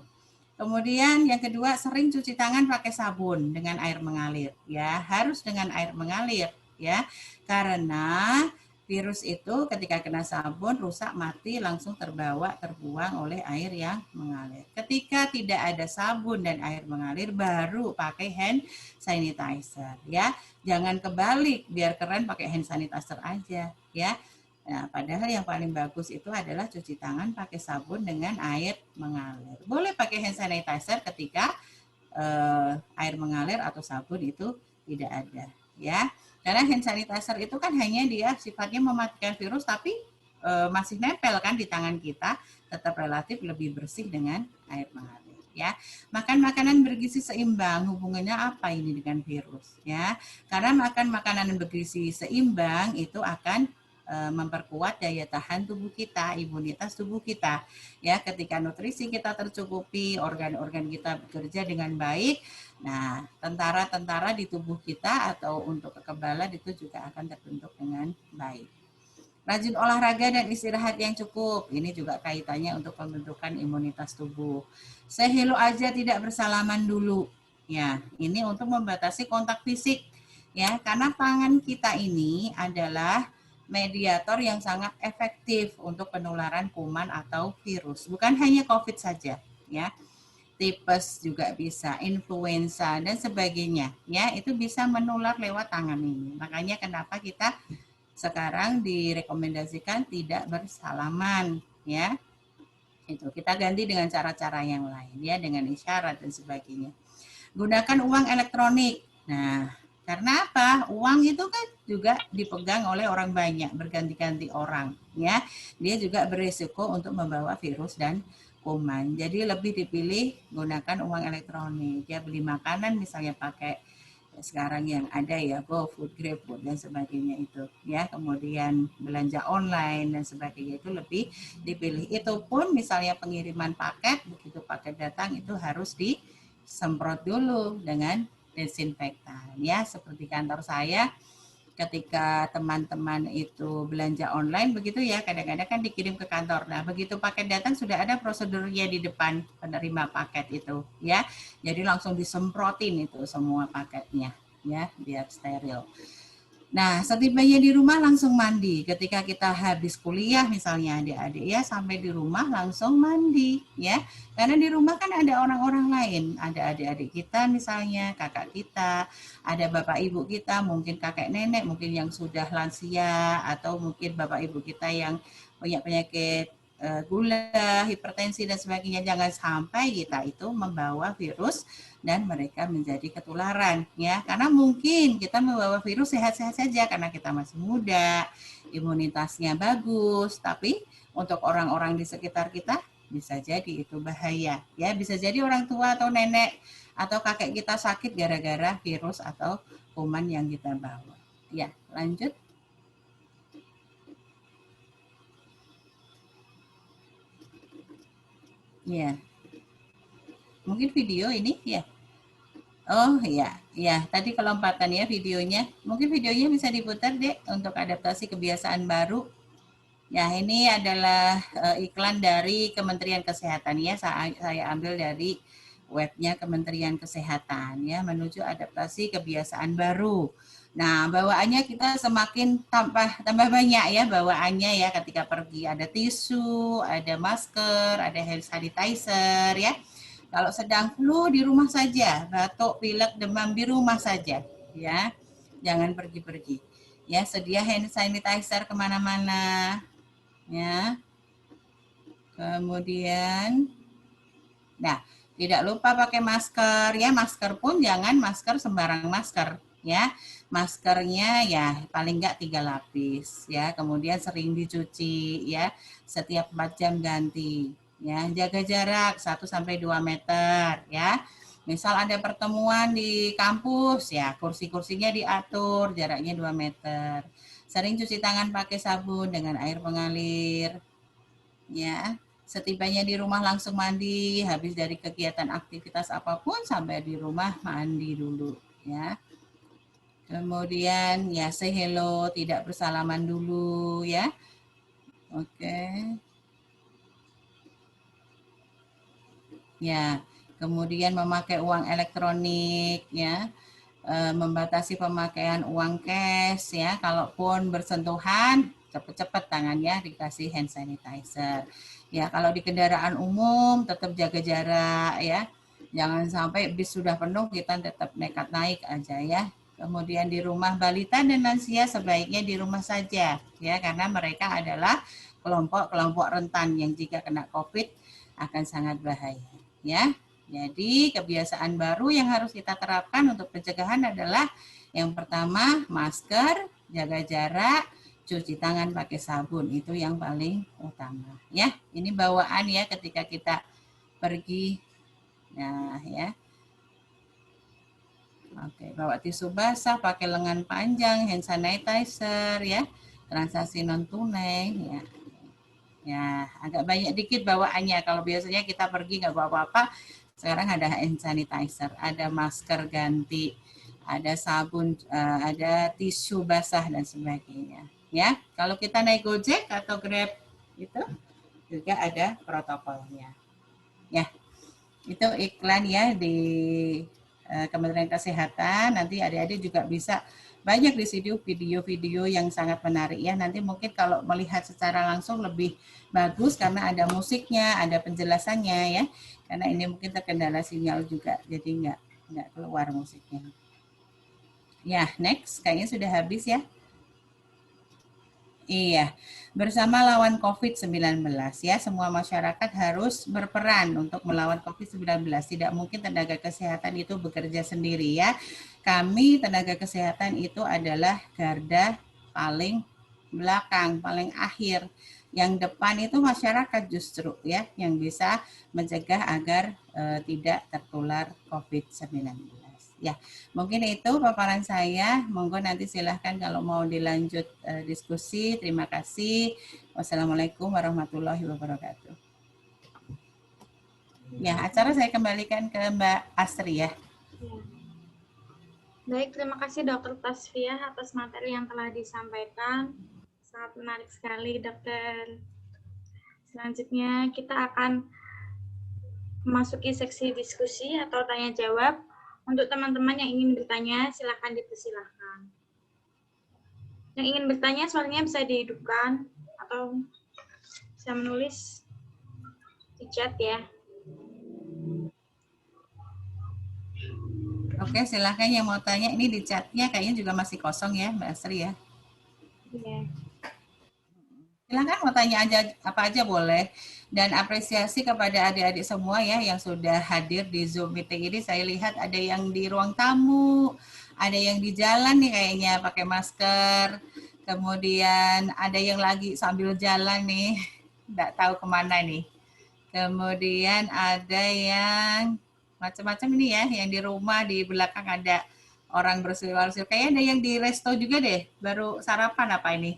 Kemudian yang kedua, sering cuci tangan pakai sabun dengan air mengalir. Ya, harus dengan air mengalir ya. Karena virus itu ketika kena sabun rusak, mati, langsung terbuang oleh air yang mengalir. Ketika tidak ada sabun dan air mengalir baru pakai hand sanitizer ya. Jangan kebalik, biar keren pakai hand sanitizer aja ya. Nah, padahal yang paling bagus itu adalah cuci tangan pakai sabun dengan air mengalir. Boleh pakai hand sanitizer ketika air mengalir atau sabun itu tidak ada, ya. Karena hand sanitizer itu kan hanya dia sifatnya mematikan virus, tapi masih nempel kan di tangan kita, tetap relatif lebih bersih dengan air mengalir. Ya, makan makanan bergizi seimbang, hubungannya apa ini dengan virus? Ya, karena makan makanan bergizi seimbang itu akan memperkuat daya tahan tubuh kita, imunitas tubuh kita. Ya, ketika nutrisi kita tercukupi, organ-organ kita bekerja dengan baik, nah, tentara-tentara di tubuh kita atau untuk kekebalan itu juga akan terbentuk dengan baik. Rajin olahraga dan istirahat yang cukup. Ini juga kaitannya untuk pembentukan imunitas tubuh. Say hello aja, tidak bersalaman dulu. Ya, ini untuk membatasi kontak fisik. Ya, karena tangan kita ini adalah mediator yang sangat efektif untuk penularan kuman atau virus. Bukan hanya COVID saja, ya. Tipes juga bisa, influenza dan sebagainya. Ya, itu bisa menular lewat tangan ini. Makanya kenapa kita sekarang direkomendasikan tidak bersalaman, ya. Itu kita ganti dengan cara-cara yang lain, ya, dengan isyarat dan sebagainya. Gunakan uang elektronik. Nah, karena apa? Uang itu kan juga dipegang oleh orang banyak, berganti-ganti orang, ya. Dia juga berisiko untuk membawa virus dan kuman. Jadi lebih dipilih gunakan uang elektronik, ya, beli makanan misalnya pakai sekarang yang ada ya GoFood, GrabFood dan sebagainya itu, ya. Kemudian belanja online dan sebagainya itu lebih dipilih. Itu pun misalnya pengiriman paket, begitu paket datang itu harus disemprot dulu dengan desinfektan, ya. Seperti kantor saya ketika teman-teman itu belanja online begitu ya, kadang-kadang kan dikirim ke kantor. Nah, begitu paket datang sudah ada prosedurnya di depan penerima paket itu, ya. Jadi langsung disemprotin itu semua paketnya, ya, biar steril. Nah, setibanya di rumah langsung mandi. Ketika kita habis kuliah misalnya adik-adik, ya, sampai di rumah langsung mandi, ya. Karena di rumah kan ada orang-orang lain, ada adik-adik kita misalnya, kakak kita, ada bapak ibu kita, mungkin kakek nenek, mungkin yang sudah lansia, atau mungkin bapak ibu kita yang punya penyakit gula, hipertensi dan sebagainya. Jangan sampai kita itu membawa virus dan mereka menjadi ketularan, ya. Karena mungkin kita membawa virus sehat-sehat saja karena kita masih muda, imunitasnya bagus, tapi untuk orang-orang di sekitar kita bisa jadi itu bahaya, ya. Bisa jadi orang tua atau nenek atau kakek kita sakit gara-gara virus atau kuman yang kita bawa. Ya, lanjut. Ya. Mungkin video ini, ya. Oh iya, ya tadi kelompatan ya videonya. Mungkin videonya bisa diputar deh untuk adaptasi kebiasaan baru. Ya, ini adalah iklan dari Kementerian Kesehatan ya. Saya ambil dari webnya Kementerian Kesehatan ya, menuju adaptasi kebiasaan baru. Nah, bawaannya kita semakin tambah banyak ya bawaannya ya, ketika pergi ada tisu, ada masker, ada hand sanitizer ya. Kalau sedang flu di rumah saja, batuk, pilek, demam di rumah saja, ya, jangan pergi-pergi. Ya, sedia hand sanitizer kemana-mana, ya. Kemudian, nah, tidak lupa pakai masker, ya. Masker pun jangan masker sembarang masker, ya. Maskernya ya paling enggak 3 lapis, ya. Kemudian sering dicuci, ya. Setiap 4 jam ganti. Ya, jaga jarak 1-2 meter ya. Misal ada pertemuan di kampus ya, kursi-kursinya diatur jaraknya 2 meter. Sering cuci tangan pakai sabun dengan air mengalir. Ya, setibanya di rumah langsung mandi, habis dari kegiatan aktivitas apapun sampai di rumah mandi dulu ya. Kemudian ya say hello, tidak bersalaman dulu ya. Oke. Ya, kemudian memakai uang elektronik ya, membatasi pemakaian uang cash ya, kalaupun bersentuhan cepat-cepat tangannya dikasih hand sanitizer. Ya, kalau di kendaraan umum tetap jaga jarak ya. Jangan sampai bis sudah penuh kita tetap nekat naik aja ya. Kemudian di rumah balita dan lansia sebaiknya di rumah saja ya, karena mereka adalah kelompok rentan yang jika kena COVID akan sangat bahaya. Ya, jadi kebiasaan baru yang harus kita terapkan untuk pencegahan adalah yang pertama masker, jaga jarak, cuci tangan pakai sabun, itu yang paling utama. Ya, ini bawaan ya ketika kita pergi. Nah, ya. Oke, bawa tisu basah, pakai lengan panjang, hand sanitizer ya, transaksi non tunai ya. Ya, agak banyak dikit bawaannya. Kalau biasanya kita pergi nggak bawa apa-apa, sekarang ada hand sanitizer, ada masker ganti, ada sabun, ada tisu basah dan sebagainya. ya. Kalau kita naik Gojek atau Grab itu juga ada protokolnya. Ya, itu iklan ya di Kementerian Kesehatan. Nanti adik-adik juga bisa banyak di situ video-video yang sangat menarik ya. Nanti mungkin kalau melihat secara langsung lebih bagus karena ada musiknya, ada penjelasannya ya. Karena ini mungkin terkendala sinyal juga, jadi nggak keluar musiknya. Ya, next, kayaknya sudah habis ya. Iya, bersama lawan COVID-19 ya, semua masyarakat harus berperan untuk melawan COVID-19. Tidak mungkin tenaga kesehatan itu bekerja sendiri ya. Kami tenaga kesehatan itu adalah garda paling belakang, paling akhir. Yang depan itu masyarakat justru ya, yang bisa mencegah agar tidak tertular COVID-19. Ya, mungkin itu paparan saya. Monggo nanti silahkan kalau mau dilanjut diskusi. Terima kasih. Wassalamualaikum warahmatullahi wabarakatuh. Ya, acara saya kembalikan ke Mbak Astri ya. Baik, terima kasih Dr. Tasfiah atas materi yang telah disampaikan. Sangat menarik sekali, Dokter. Selanjutnya kita akan memasuki seksi diskusi atau tanya jawab. Untuk teman-teman yang ingin bertanya, silakan dipersilahkan. Yang ingin bertanya, suaranya bisa dihidupkan atau bisa menulis di chat ya. Oke, silakan yang mau tanya. Ini di chatnya kayaknya juga masih kosong ya, Mbak Astri ya. Iya. Silakan mau tanya aja apa aja boleh. Dan apresiasi kepada adik-adik semua ya yang sudah hadir di Zoom meeting ini. Saya lihat ada yang di ruang tamu, ada yang di jalan nih kayaknya pakai masker. Kemudian ada yang lagi sambil jalan nih, nggak tahu kemana nih. Kemudian ada yang macam-macam ini ya, yang di rumah di belakang ada orang bersiul-siul. Kayaknya ada yang di resto juga deh, baru sarapan apa ini?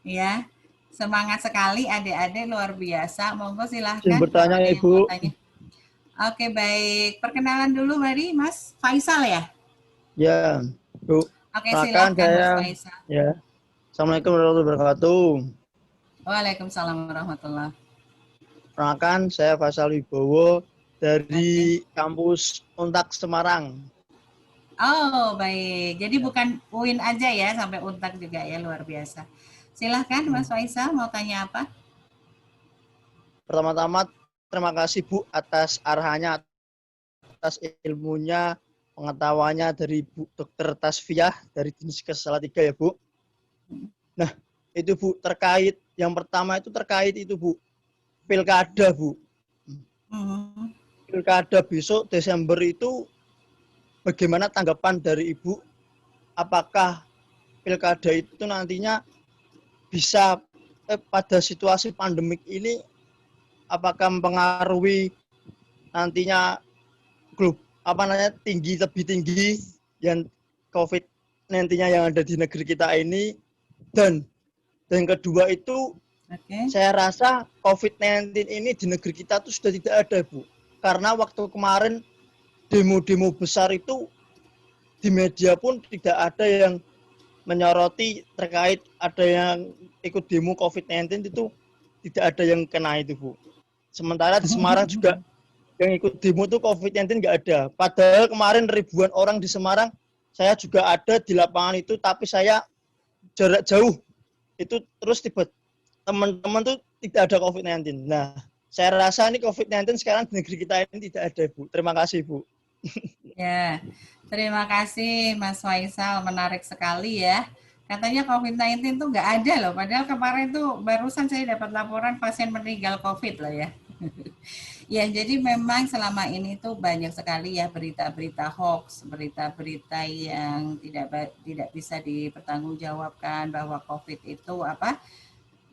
Ya, semangat sekali adik-adik, luar biasa. Monggo silahkan Izin bertanya, kalau ada yang Ibu. mau tanya. Oke, baik. Perkenalan dulu, mari Mas Faisal ya. Ya, Bu. Oke, Silakan silahkan Mas saya. Faisal. Ya. Assalamualaikum warahmatullahi wabarakatuh. Waalaikumsalam warahmatullahi. Perkenalkan, saya Faisal Wibowo dari kampus Untak Semarang. Oh, baik. Jadi bukan UIN aja ya, sampai Untak juga ya, luar biasa. Silahkan Mas Faisal, mau tanya apa? Pertama-tama, terima kasih Bu atas arahannya, atas ilmunya, pengetahuannya dari Bu Dr. Tasfiah dari Dinskes Salatiga ya Bu. Nah, itu Bu, terkait, yang pertama itu terkait itu Bu, pilkada Bu. Pilkada besok Desember itu bagaimana tanggapan dari Ibu? Apakah pilkada itu nantinya bisa pada situasi pandemik ini apakah mempengaruhi nantinya tinggi lebih tinggi yang COVID nantinya yang ada di negeri kita ini, dan kedua itu saya rasa COVID-19 ini di negeri kita tuh sudah tidak ada Bu, karena waktu kemarin demo-demo besar itu di media pun tidak ada yang menyoroti terkait ada yang ikut demo COVID-19 itu, tidak ada yang kena itu Bu. Sementara di Semarang juga yang ikut demo itu COVID-19 nggak ada. Padahal kemarin ribuan orang di Semarang, saya juga ada di lapangan itu, tapi saya jarak jauh. Itu terus tiba teman-teman tuh tidak ada COVID-19. Nah, saya rasa ini COVID-19 sekarang di negeri kita ini tidak ada Bu. Terima kasih Bu. Ya, terima kasih Mas Faisal, menarik sekali ya. Katanya COVID-19 tuh nggak ada loh, padahal kemarin tuh barusan saya dapat laporan pasien meninggal COVID loh ya. Ya, jadi memang selama ini tuh banyak sekali ya berita-berita hoax, berita-berita yang tidak bisa dipertanggungjawabkan bahwa COVID itu apa,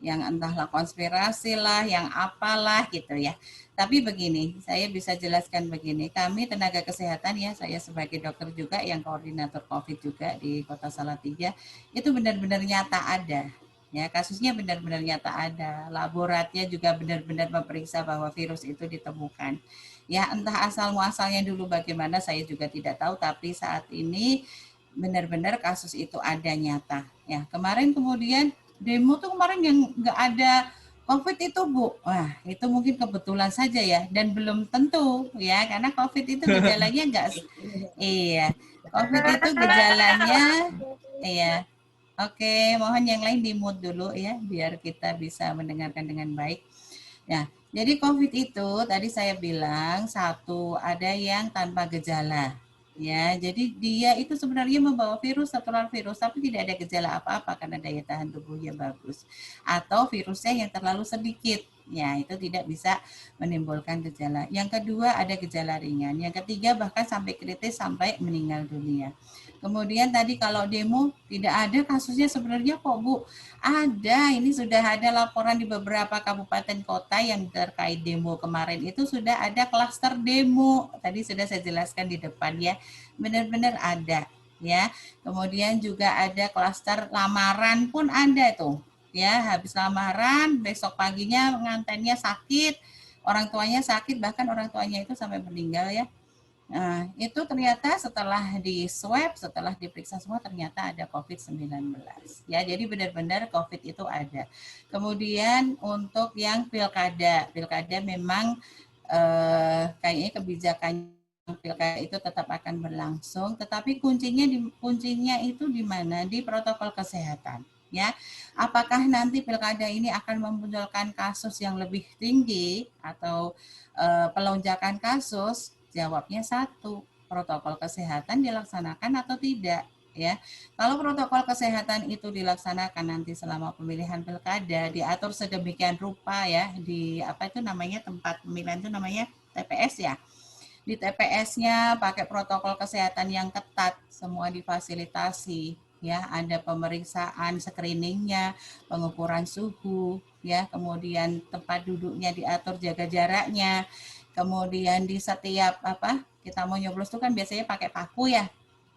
yang entahlah konspirasi lah, yang apalah gitu ya. Tapi begini, saya bisa jelaskan begini, kami tenaga kesehatan ya, saya sebagai dokter juga yang koordinator COVID juga di Kota Salatiga, itu benar-benar nyata ada. Ya, kasusnya benar-benar nyata ada. Laboratnya juga benar-benar memeriksa bahwa virus itu ditemukan. Ya, entah asal muasalnya dulu bagaimana saya juga tidak tahu, tapi saat ini benar-benar kasus itu ada nyata. Ya, kemarin kemudian demo tuh kemarin yang nggak ada COVID itu Bu, wah itu mungkin kebetulan saja ya, dan belum tentu ya, karena COVID itu gejalanya nggak, iya, COVID itu gejalanya, iya. Oke, mohon yang lain di-mute dulu ya, biar kita bisa mendengarkan dengan baik. Nah, jadi COVID itu tadi saya bilang satu ada yang tanpa gejala. Ya, jadi dia itu sebenarnya membawa virus, tertular virus, tapi tidak ada gejala apa-apa karena daya tahan tubuhnya bagus. Atau virusnya yang terlalu sedikit, ya itu tidak bisa menimbulkan gejala. Yang kedua ada gejala ringan. Yang ketiga bahkan sampai kritis sampai meninggal dunia. Kemudian tadi kalau demo tidak ada kasusnya sebenarnya kok Bu. Ada, ini sudah ada laporan di beberapa kabupaten kota yang terkait demo kemarin itu sudah ada klaster demo. Tadi sudah saya jelaskan di depan ya, benar-benar ada ya. Kemudian juga ada klaster lamaran pun ada tuh ya, habis lamaran besok paginya pengantinnya sakit, orang tuanya sakit, bahkan orang tuanya itu sampai meninggal ya. Nah, itu ternyata setelah di swab, setelah diperiksa semua ternyata ada COVID-19. Ya, jadi benar-benar COVID itu ada. Kemudian untuk yang pilkada memang kayaknya kebijakan pilkada itu tetap akan berlangsung, tetapi kuncinya itu di mana? Di protokol kesehatan. Ya, apakah nanti pilkada ini akan memunculkan kasus yang lebih tinggi atau pelonjakan kasus? Jawabnya satu, protokol kesehatan dilaksanakan atau tidak ya. Kalau protokol kesehatan itu dilaksanakan nanti selama pemilihan pilkada, diatur sedemikian rupa ya, di apa itu namanya, tempat pemilihan itu namanya TPS ya. Di TPS-nya pakai protokol kesehatan yang ketat, semua difasilitasi ya, ada pemeriksaan screeningnya, pengukuran suhu ya, kemudian tempat duduknya diatur, jaga jaraknya. Kemudian di setiap kita mau nyoblos itu kan biasanya pakai paku ya,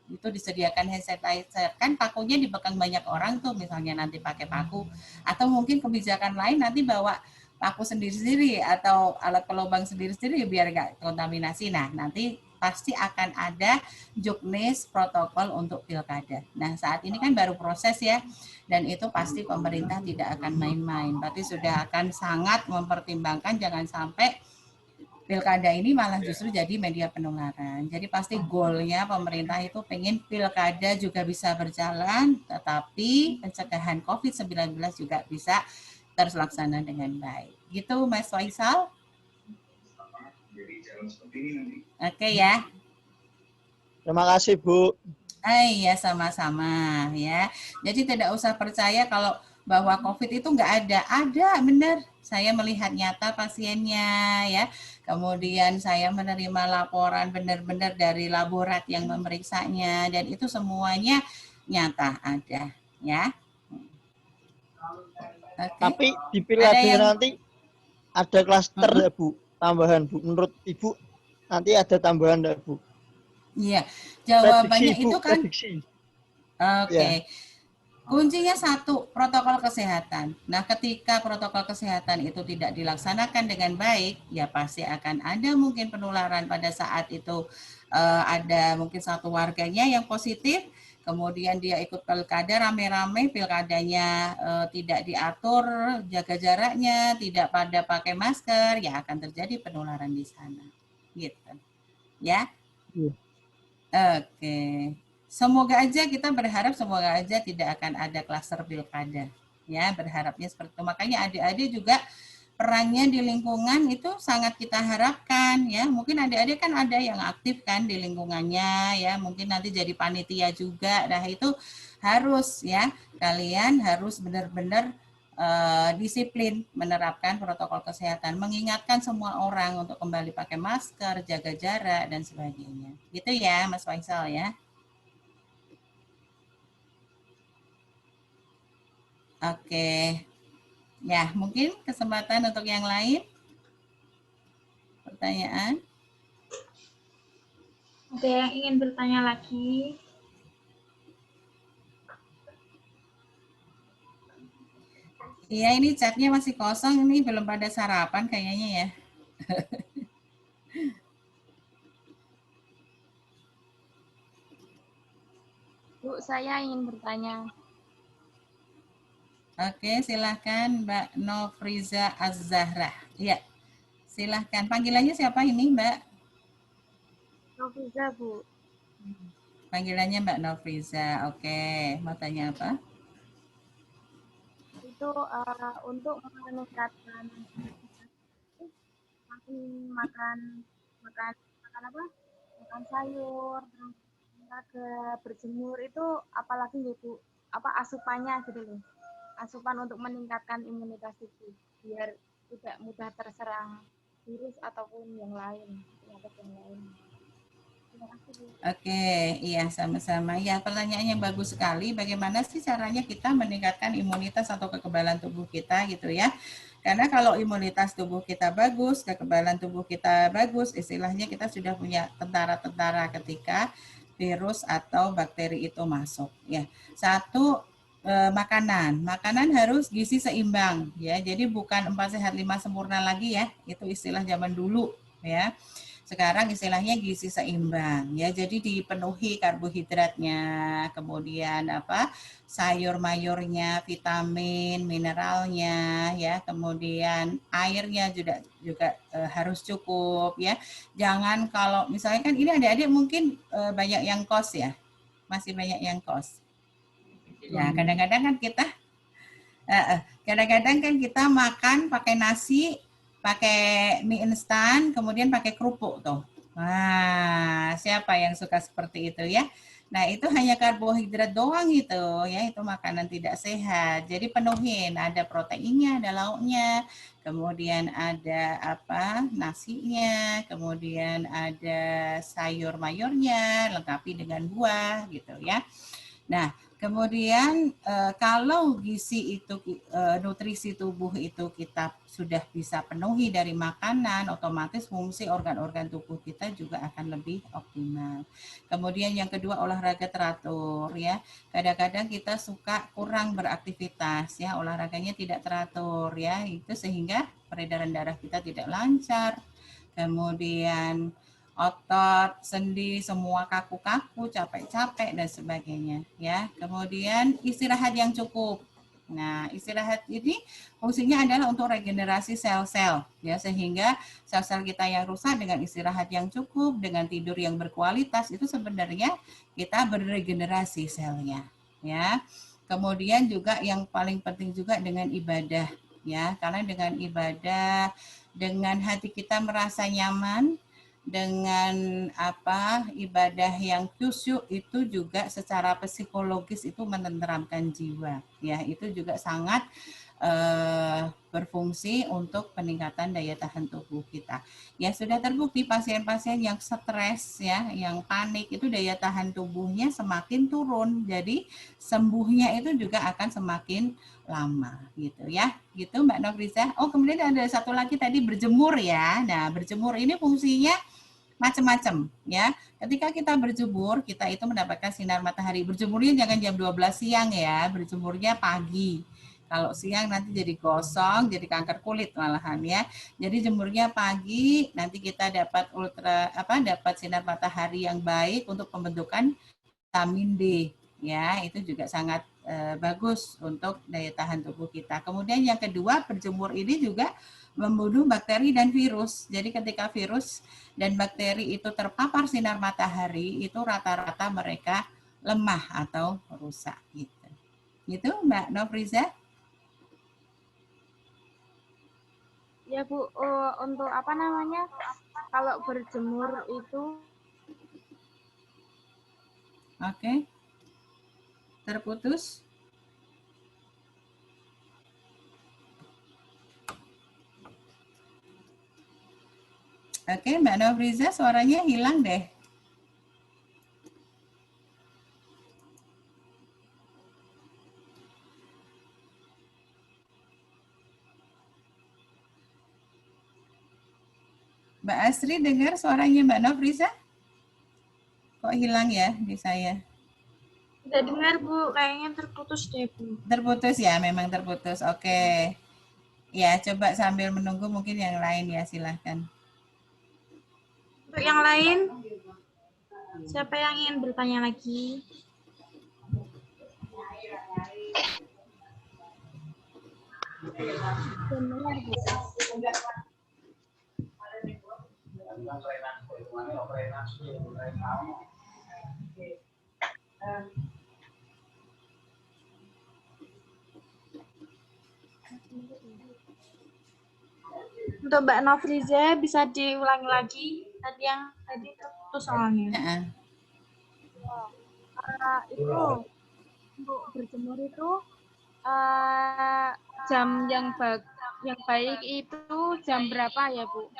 itu disediakan hand sanitizer, kan pakunya dipegang banyak orang tuh, misalnya nanti pakai paku, atau mungkin kebijakan lain nanti bawa paku sendiri-sendiri atau alat pelubang sendiri-sendiri biar nggak kontaminasi. Nah nanti pasti akan ada juknis protokol untuk pilkada. Nah saat ini kan baru proses ya, dan itu pasti pemerintah tidak akan main-main, berarti sudah akan sangat mempertimbangkan jangan sampai pilkada ini malah justru jadi media penularan. Jadi pasti goalnya pemerintah itu pengen pilkada juga bisa berjalan, tetapi pencegahan COVID-19 juga bisa terlaksana dengan baik. Gitu Mas Faisal? Oke ya. Terima kasih Bu. Iya sama-sama ya. Jadi tidak usah percaya kalau bahwa COVID itu nggak ada. Ada, benar. Saya melihat nyata pasiennya ya. Kemudian saya menerima laporan benar-benar dari laborat yang memeriksanya, dan itu semuanya nyata ada ya. Okay. Tapi di pilkada nanti ada klaster ya Bu, tambahan Bu. Menurut Ibu nanti ada tambahan enggak Bu? Iya, jawabannya prediksi, itu kan. Oke. Ya. Kuncinya satu, protokol kesehatan. Nah, ketika protokol kesehatan itu tidak dilaksanakan dengan baik, ya pasti akan ada mungkin penularan pada saat itu. Ada mungkin satu warganya yang positif, kemudian dia ikut pilkada rame-rame, pilkadanya tidak diatur, jaga jaraknya, tidak pada pakai masker, ya akan terjadi penularan di sana. Gitu. Ya. Oke. Semoga aja, kita berharap semoga aja tidak akan ada klaster pilkada. Ya, berharapnya seperti itu. Makanya adik-adik juga perannya di lingkungan itu sangat kita harapkan ya. Mungkin adik-adik kan ada yang aktif kan di lingkungannya ya, mungkin nanti jadi panitia juga. Nah, itu harus ya, kalian harus benar-benar disiplin menerapkan protokol kesehatan, mengingatkan semua orang untuk kembali pakai masker, jaga jarak dan sebagainya. Gitu ya, Mas Faisal ya. Oke. Ya, mungkin kesempatan untuk yang lain. Pertanyaan? Ada yang ingin bertanya lagi? Iya, ini chatnya masih kosong, ini belum pada sarapan kayaknya ya. Bu, saya ingin bertanya. Oke, silahkan Mbak Nofriza Az-Zahra. Ya, silahkan. Panggilannya siapa ini, Mbak? Nofriza, Bu. Panggilannya Mbak Nofriza. Oke, mau tanya apa? Itu untuk meningkatkan makan makan makan apa? Makan sayur, terus olahraga, berjemur itu apalagi gitu, apa asupannya gitu loh. Asupan untuk meningkatkan imunitas tubuh biar tidak mudah terserang virus ataupun yang lain, penyakit yang lain. Terima kasih, Bu. Oke, iya sama-sama. Ya, pertanyaannya bagus sekali. Bagaimana sih caranya kita meningkatkan imunitas atau kekebalan tubuh kita gitu ya? Karena kalau imunitas tubuh kita bagus, kekebalan tubuh kita bagus, istilahnya kita sudah punya tentara-tentara ketika virus atau bakteri itu masuk. Ya, satu makanan. Makanan harus gizi seimbang ya. Jadi bukan 4 sehat 5 sempurna lagi ya. Itu istilah zaman dulu ya. Sekarang istilahnya gizi seimbang ya. Jadi dipenuhi karbohidratnya, kemudian apa? Sayur mayurnya, vitamin, mineralnya ya, kemudian airnya juga harus cukup ya. Jangan kalau misalnya kan ini adik-adik mungkin banyak yang kos ya. Masih banyak yang kos. Ya, kadang-kadang kan kita makan pakai nasi, pakai mie instan, kemudian pakai kerupuk tuh. Nah, siapa yang suka seperti itu ya? Nah, itu hanya karbohidrat doang itu ya, itu makanan tidak sehat. Jadi penuhin, ada proteinnya, ada lauknya, kemudian ada apa? Nasinya, kemudian ada sayur mayurnya, lengkapi dengan buah gitu ya. Nah, kemudian kalau gizi itu nutrisi tubuh itu kita sudah bisa penuhi dari makanan, otomatis fungsi organ-organ tubuh kita juga akan lebih optimal. Kemudian yang kedua olahraga teratur ya. Kadang-kadang kita suka kurang beraktivitas ya, olahraganya tidak teratur ya. Itu sehingga peredaran darah kita tidak lancar. Kemudian otot, sendi, semua kaku-kaku, capek-capek dan sebagainya ya. Kemudian istirahat yang cukup. Nah, istirahat ini fungsinya adalah untuk regenerasi sel-sel ya, sehingga sel-sel kita yang rusak dengan istirahat yang cukup, dengan tidur yang berkualitas itu sebenarnya kita beregenerasi selnya ya. Kemudian juga yang paling penting juga dengan ibadah ya, karena dengan ibadah, dengan hati kita merasa nyaman, dengan apa ibadah yang khusyuk itu juga secara psikologis itu menenteramkan jiwa ya, itu juga sangat berfungsi untuk peningkatan daya tahan tubuh kita ya. Sudah terbukti pasien-pasien yang stres ya, yang panik itu daya tahan tubuhnya semakin turun, jadi sembuhnya itu juga akan semakin lama gitu ya, gitu Mbak Nofriza. Oh, kemudian ada satu lagi tadi berjemur ya. Nah, berjemur ini fungsinya macam-macam ya. Ketika kita berjemur, kita itu mendapatkan sinar matahari. Berjemurnya jangan jam 12 siang ya, berjemurnya pagi. Kalau siang nanti jadi gosong, jadi kanker kulit malahan ya. Jadi jemurnya pagi, nanti kita dapat dapat sinar matahari yang baik untuk pembentukan vitamin D ya. Itu juga sangat bagus untuk daya tahan tubuh kita. Kemudian yang kedua, berjemur ini juga membunuh bakteri dan virus. Jadi ketika virus dan bakteri itu terpapar sinar matahari, itu rata-rata mereka lemah atau rusak gitu. Gitu Mbak Nofriza? Ya Bu, untuk apa namanya? Kalau berjemur itu Oke. Terputus? Oke, Mbak Nofriza suaranya hilang deh. Mbak Asri dengar suaranya Mbak Nofriza? Kok hilang ya di saya? tidak dengar Bu, kayaknya terputus deh Bu. Terputus ya, memang terputus. Oke. Ya, coba sambil menunggu mungkin yang lain ya, silahkan. Untuk yang lain, siapa yang ingin bertanya lagi? Untuk Mbak Nofriza bisa diulangi lagi tadi yang tadi terputus soalnya. Itu untuk berjemur itu jam yang baik itu jam berapa ya, Bu?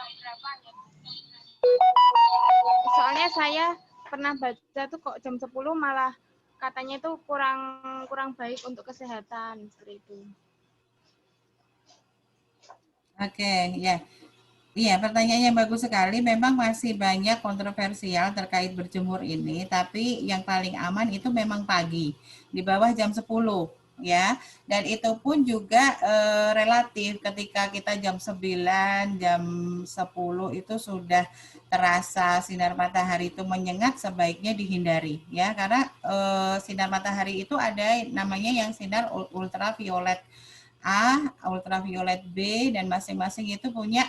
Soalnya saya pernah baca tuh kok jam 10 malah katanya itu kurang baik untuk kesehatan seperti itu. Oke, ya. Iya, pertanyaannya bagus sekali. Memang masih banyak kontroversial terkait berjemur ini, tapi yang paling aman itu memang pagi, di bawah jam 10, ya. Dan itu pun juga relatif ketika kita jam 9, jam 10 itu sudah terasa sinar matahari itu menyengat, sebaiknya dihindari, ya. Karena sinar matahari itu ada namanya yang sinar ultraviolet A, ultraviolet B, dan masing-masing itu punya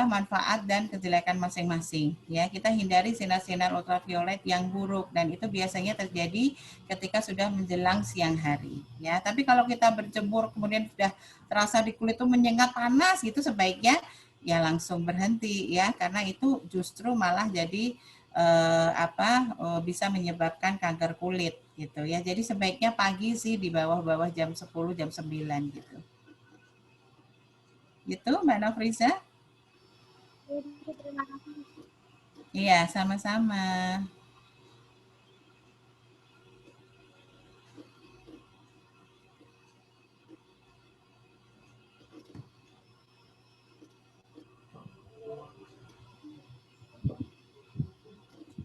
manfaat dan kejelekan masing-masing, ya. Kita hindari sinar-sinar ultraviolet yang buruk, dan itu biasanya terjadi ketika sudah menjelang siang hari, ya. Tapi kalau kita berjemur kemudian sudah terasa di kulit itu menyengat panas, itu sebaiknya ya langsung berhenti, ya, karena itu justru malah jadi bisa menyebabkan kanker kulit gitu, ya. Jadi sebaiknya pagi sih, di bawah jam 10, jam 9 gitu. Gitu, Mbak Nofriza? Iya, sama-sama.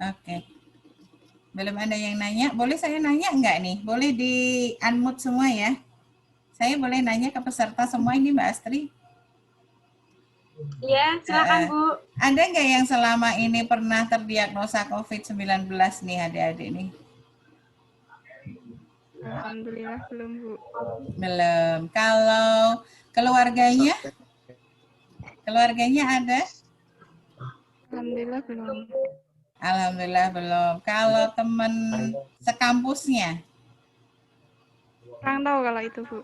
Oke. Belum ada yang nanya. Boleh saya nanya enggak nih? Boleh di-unmute semua ya? Saya boleh nanya ke peserta semua ini, Mbak Astri? Iya, silakan Bu. Ada nggak yang selama ini pernah terdiagnosa COVID-19 nih adik-adik nih? Alhamdulillah belum, Bu. Belum. Kalau keluarganya? Keluarganya ada? Alhamdulillah belum. Alhamdulillah belum. Kalau teman sekampusnya? Kurang tahu kalau itu, Bu.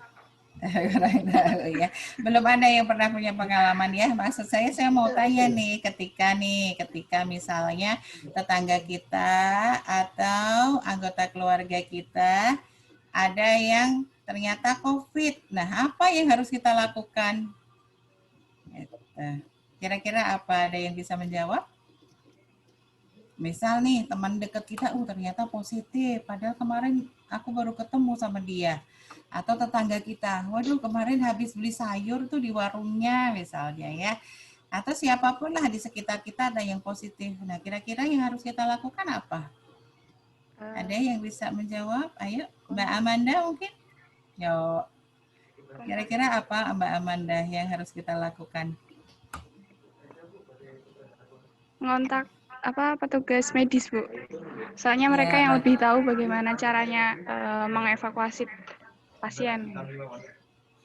Kurang tahu ya. Belum ada yang pernah punya pengalaman ya. Maksud saya mau tanya nih, ketika misalnya tetangga kita atau anggota keluarga kita ada yang ternyata COVID. Nah, apa yang harus kita lakukan? Kira-kira apa, ada yang bisa menjawab? Misal nih, teman dekat kita, ternyata positif, padahal kemarin aku baru ketemu sama dia. Atau tetangga kita, waduh kemarin habis beli sayur tuh di warungnya misalnya ya. Atau siapapun lah di sekitar kita ada yang positif. Nah, kira-kira yang harus kita lakukan apa? Ada yang bisa menjawab? Ayo, Mbak Amanda mungkin? Yo. Kira-kira apa Mbak Amanda yang harus kita lakukan? Ngontak petugas medis, Bu. Soalnya mereka yang lebih tahu bagaimana caranya mengevakuasi pasien.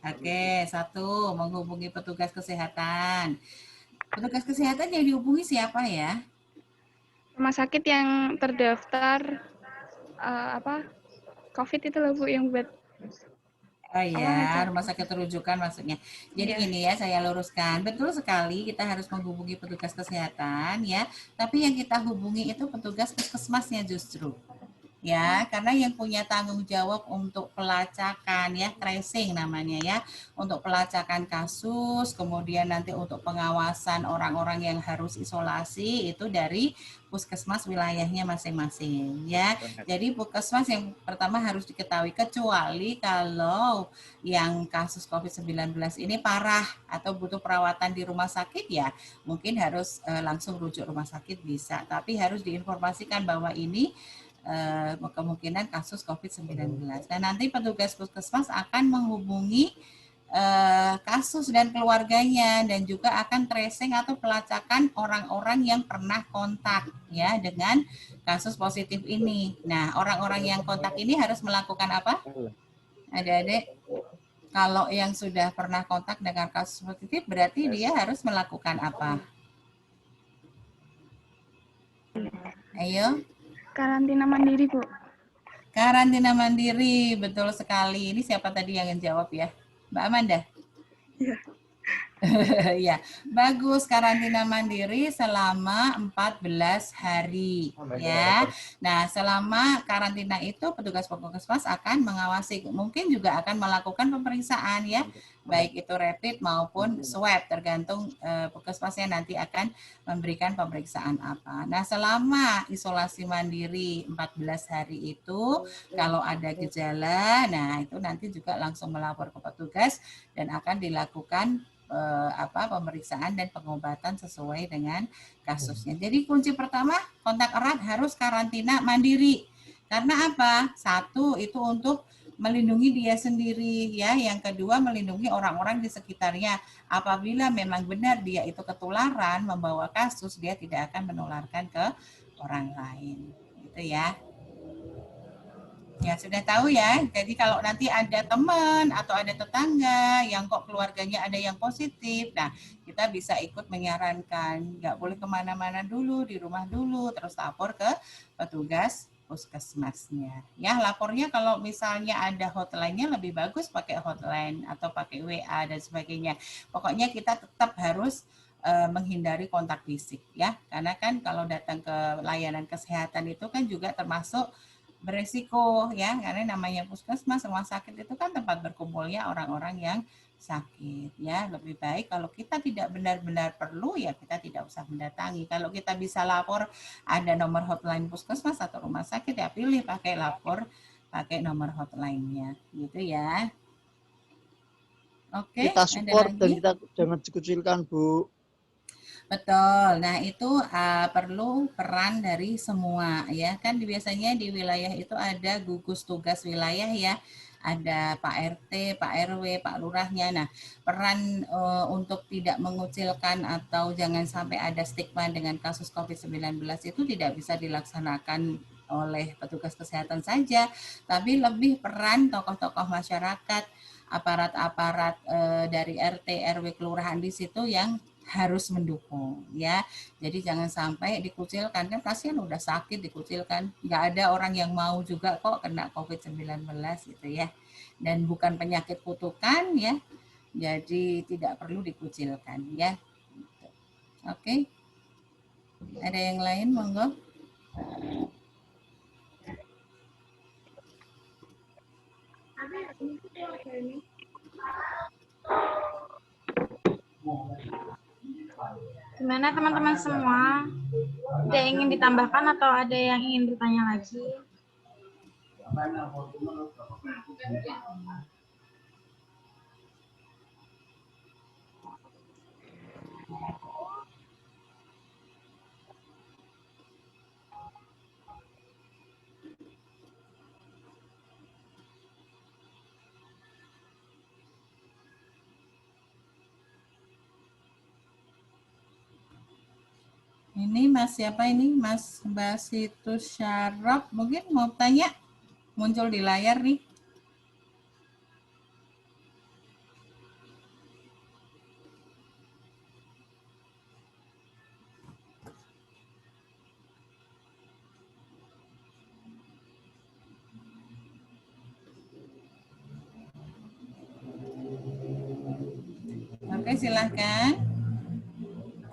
Oke, 1, menghubungi petugas kesehatan. Petugas kesehatan yang dihubungi siapa ya? Rumah sakit yang terdaftar COVID itu loh, Bu, yang buat Oh iya, rumah sakit rujukan maksudnya. Jadi gini ya, saya luruskan. Betul sekali, kita harus menghubungi petugas kesehatan ya. Tapi yang kita hubungi itu petugas puskesmasnya justru. Ya, karena yang punya tanggung jawab untuk pelacakan ya, tracing namanya ya, untuk pelacakan kasus, kemudian nanti untuk pengawasan orang-orang yang harus isolasi itu dari puskesmas wilayahnya masing-masing ya. Jadi puskesmas yang pertama harus diketahui, kecuali kalau yang kasus COVID-19 ini parah atau butuh perawatan di rumah sakit ya, mungkin harus langsung rujuk rumah sakit bisa, tapi harus diinformasikan bahwa ini kemungkinan kasus COVID-19. Dan nanti petugas puskesmas akan menghubungi kasus dan keluarganya, dan juga akan tracing atau pelacakan orang-orang yang pernah kontak ya dengan kasus positif ini. Nah, orang-orang yang kontak ini harus melakukan apa? Adik-adik? Kalau yang sudah pernah kontak dengan kasus positif, berarti dia harus melakukan apa? Ayo. Karantina mandiri, Bu. Karantina mandiri, betul sekali. Ini siapa tadi yang jawab ya? Mbak Amanda? Iya. Ya, bagus, karantina mandiri selama 14 hari ya. Nah, selama karantina itu petugas Puskesmas akan mengawasi, mungkin juga akan melakukan pemeriksaan ya, baik itu rapid maupun swab, tergantung Puskesmasnya nanti akan memberikan pemeriksaan apa. Nah, selama isolasi mandiri 14 hari itu kalau ada gejala, nah itu nanti juga langsung melapor ke petugas dan akan dilakukan pemeriksaan dan pengobatan sesuai dengan kasusnya. Jadi kunci pertama, kontak erat harus karantina mandiri. Karena apa? Satu, itu untuk melindungi dia sendiri ya. Yang kedua, melindungi orang-orang di sekitarnya. Apabila memang benar dia itu ketularan, membawa kasus, dia tidak akan menularkan ke orang lain. Gitu ya. Ya, sudah tahu ya. Jadi kalau nanti ada teman atau ada tetangga yang kok keluarganya ada yang positif, nah kita bisa ikut menyarankan. Nggak boleh kemana-mana dulu, di rumah dulu, terus lapor ke petugas puskesmasnya. Ya, lapornya kalau misalnya ada hotline-nya lebih bagus pakai hotline atau pakai WA dan sebagainya. Pokoknya kita tetap harus menghindari kontak fisik ya. Karena kan kalau datang ke layanan kesehatan itu kan juga termasuk beresiko ya, karena namanya puskesmas, rumah sakit itu kan tempat berkumpulnya orang-orang yang sakit ya. Lebih baik kalau kita tidak benar-benar perlu ya kita tidak usah mendatangi. Kalau kita bisa lapor ada nomor hotline puskesmas atau rumah sakit ya pilih pakai lapor pakai nomor hotline-nya gitu ya. Oke, kita support dan kita jangan dikucilkan, Bu. Betul. Nah, itu perlu peran dari semua ya. Kan biasanya di wilayah itu ada gugus tugas wilayah ya. Ada Pak RT, Pak RW, Pak Lurahnya. Nah, peran untuk tidak mengucilkan atau jangan sampai ada stigma dengan kasus COVID-19 itu tidak bisa dilaksanakan oleh petugas kesehatan saja, tapi lebih peran tokoh-tokoh masyarakat, aparat-aparat dari RT, RW, kelurahan di situ yang harus mendukung ya. Jadi jangan sampai dikucilkan, kan pasien udah sakit dikucilkan. Nggak ada orang yang mau juga kok kena COVID-19 gitu ya. Dan bukan penyakit kutukan ya. Jadi tidak perlu dikucilkan ya. Oke. Ada yang lain monggo? Gimana teman-teman semua? Ada yang ingin ditambahkan atau ada yang ingin bertanya lagi? Ini Mas siapa ini? Mas Basitus Syaraf mungkin mau tanya? Muncul di layar nih. Oke, silahkan.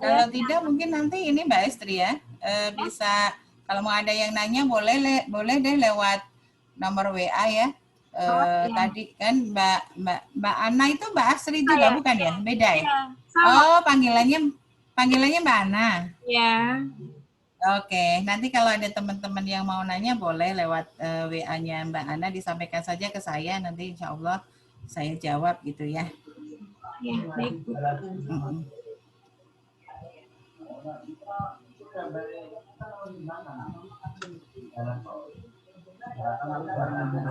Kalau tidak mungkin nanti ini Mbak Estri ya bisa kalau mau ada yang nanya boleh deh lewat nomor WA ya. Tadi kan Mbak Ana itu Mbak Astri juga bukan ya? Beda ya? Oh, panggilannya Mbak Ana. Ya. Oke, nanti kalau ada teman-teman yang mau nanya boleh lewat WA-nya Mbak Ana disampaikan saja ke saya, nanti insya Allah saya jawab gitu ya. Ya, baik.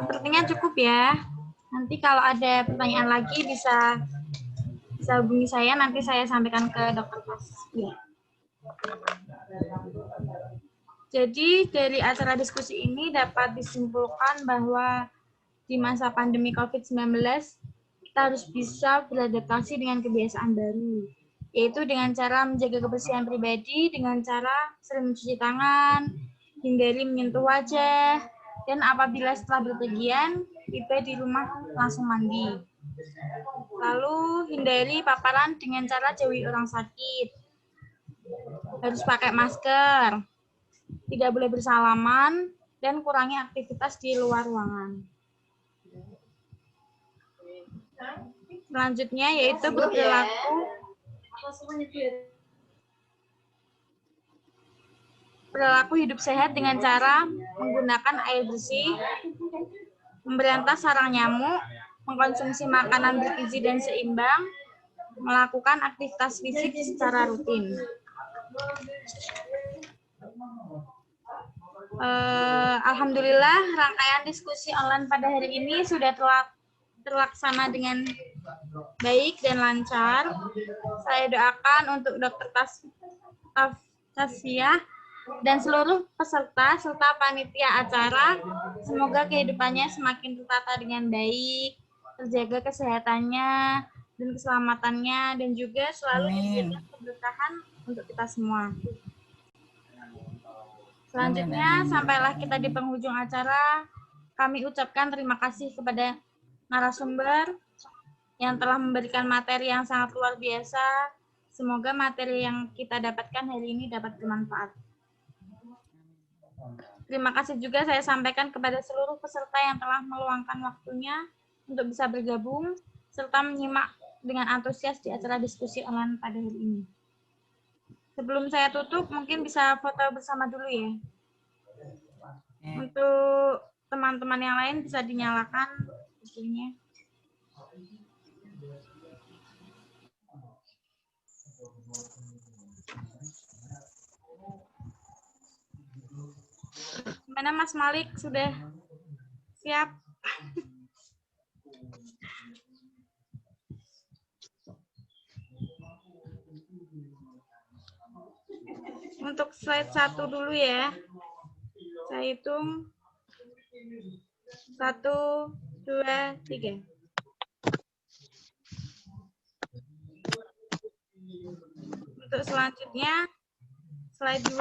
Sepertinya cukup ya. Nanti kalau ada pertanyaan lagi bisa hubungi saya, nanti saya sampaikan ke dokter Pas. Ya. Jadi dari acara diskusi ini dapat disimpulkan bahwa di masa pandemi COVID-19 kita harus bisa beradaptasi dengan kebiasaan baru, yaitu dengan cara menjaga kebersihan pribadi, dengan cara sering mencuci tangan, hindari menyentuh wajah, dan apabila setelah bepergian, tiba di rumah langsung mandi. Lalu hindari paparan dengan cara jauhi orang sakit. Harus pakai masker, tidak boleh bersalaman, dan kurangi aktivitas di luar ruangan. Selanjutnya yaitu perilaku hidup sehat dengan cara menggunakan air bersih, memberantas sarang nyamuk, mengkonsumsi makanan bergizi dan seimbang, melakukan aktivitas fisik secara rutin. Alhamdulillah rangkaian diskusi online pada hari ini sudah terlaksana dengan baik dan lancar. Saya doakan untuk Dr. Tasfiah dan seluruh peserta serta panitia acara, semoga kehidupannya semakin tertata dengan baik, terjaga kesehatannya dan keselamatannya, dan juga selalu diberikan keberkahan untuk kita semua. Selanjutnya, sampailah kita di penghujung acara. Kami ucapkan terima kasih kepada narasumber yang telah memberikan materi yang sangat luar biasa. Semoga materi yang kita dapatkan hari ini dapat bermanfaat. Terima kasih juga saya sampaikan kepada seluruh peserta yang telah meluangkan waktunya untuk bisa bergabung serta menyimak dengan antusias di acara diskusi online pada hari ini. Sebelum saya tutup, mungkin bisa foto bersama dulu ya. Untuk teman-teman yang lain bisa dinyalakan fotonya. Gimana Mas Malik, sudah siap? Untuk slide 1 dulu ya. Saya hitung 1, 2, 3. Untuk selanjutnya slide 2.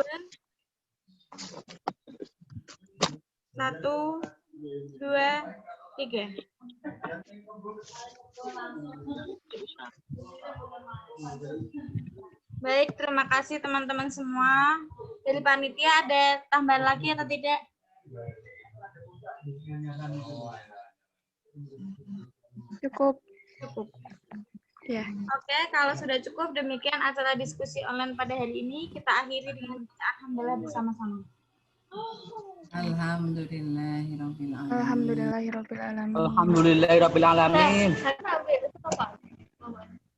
1, 2, 3. Baik, terima kasih teman-teman semua. Dari panitia ada tambahan lagi atau tidak? Cukup. Ya. Oke, kalau sudah cukup, demikian acara diskusi online pada hari ini. Kita akhiri dengan alhamdulillah bersama-sama. Alhamdulillahirabbil alamin. Alhamdulillahirabbil alamin. Alhamdulillahirabbil alamin.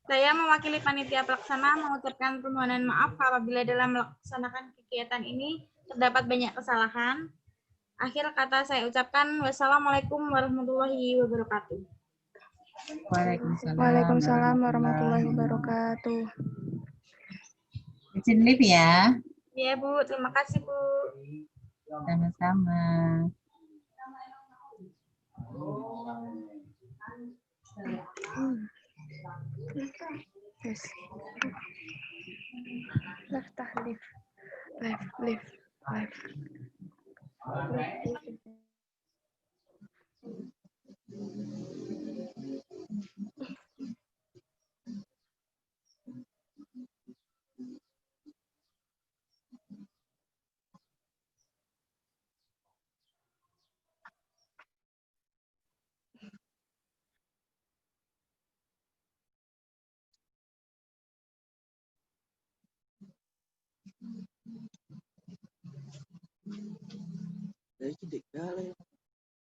Saya mewakili panitia pelaksana mengucapkan permohonan maaf apabila dalam melaksanakan kegiatan ini terdapat banyak kesalahan. Akhir kata saya ucapkan wassalamualaikum warahmatullahi wabarakatuh. Waalaikumsalam warahmatullahi wabarakatuh. Izin live ya. Iya Bu, terima kasih Bu. Sama-sama. Yes. Live. Jadi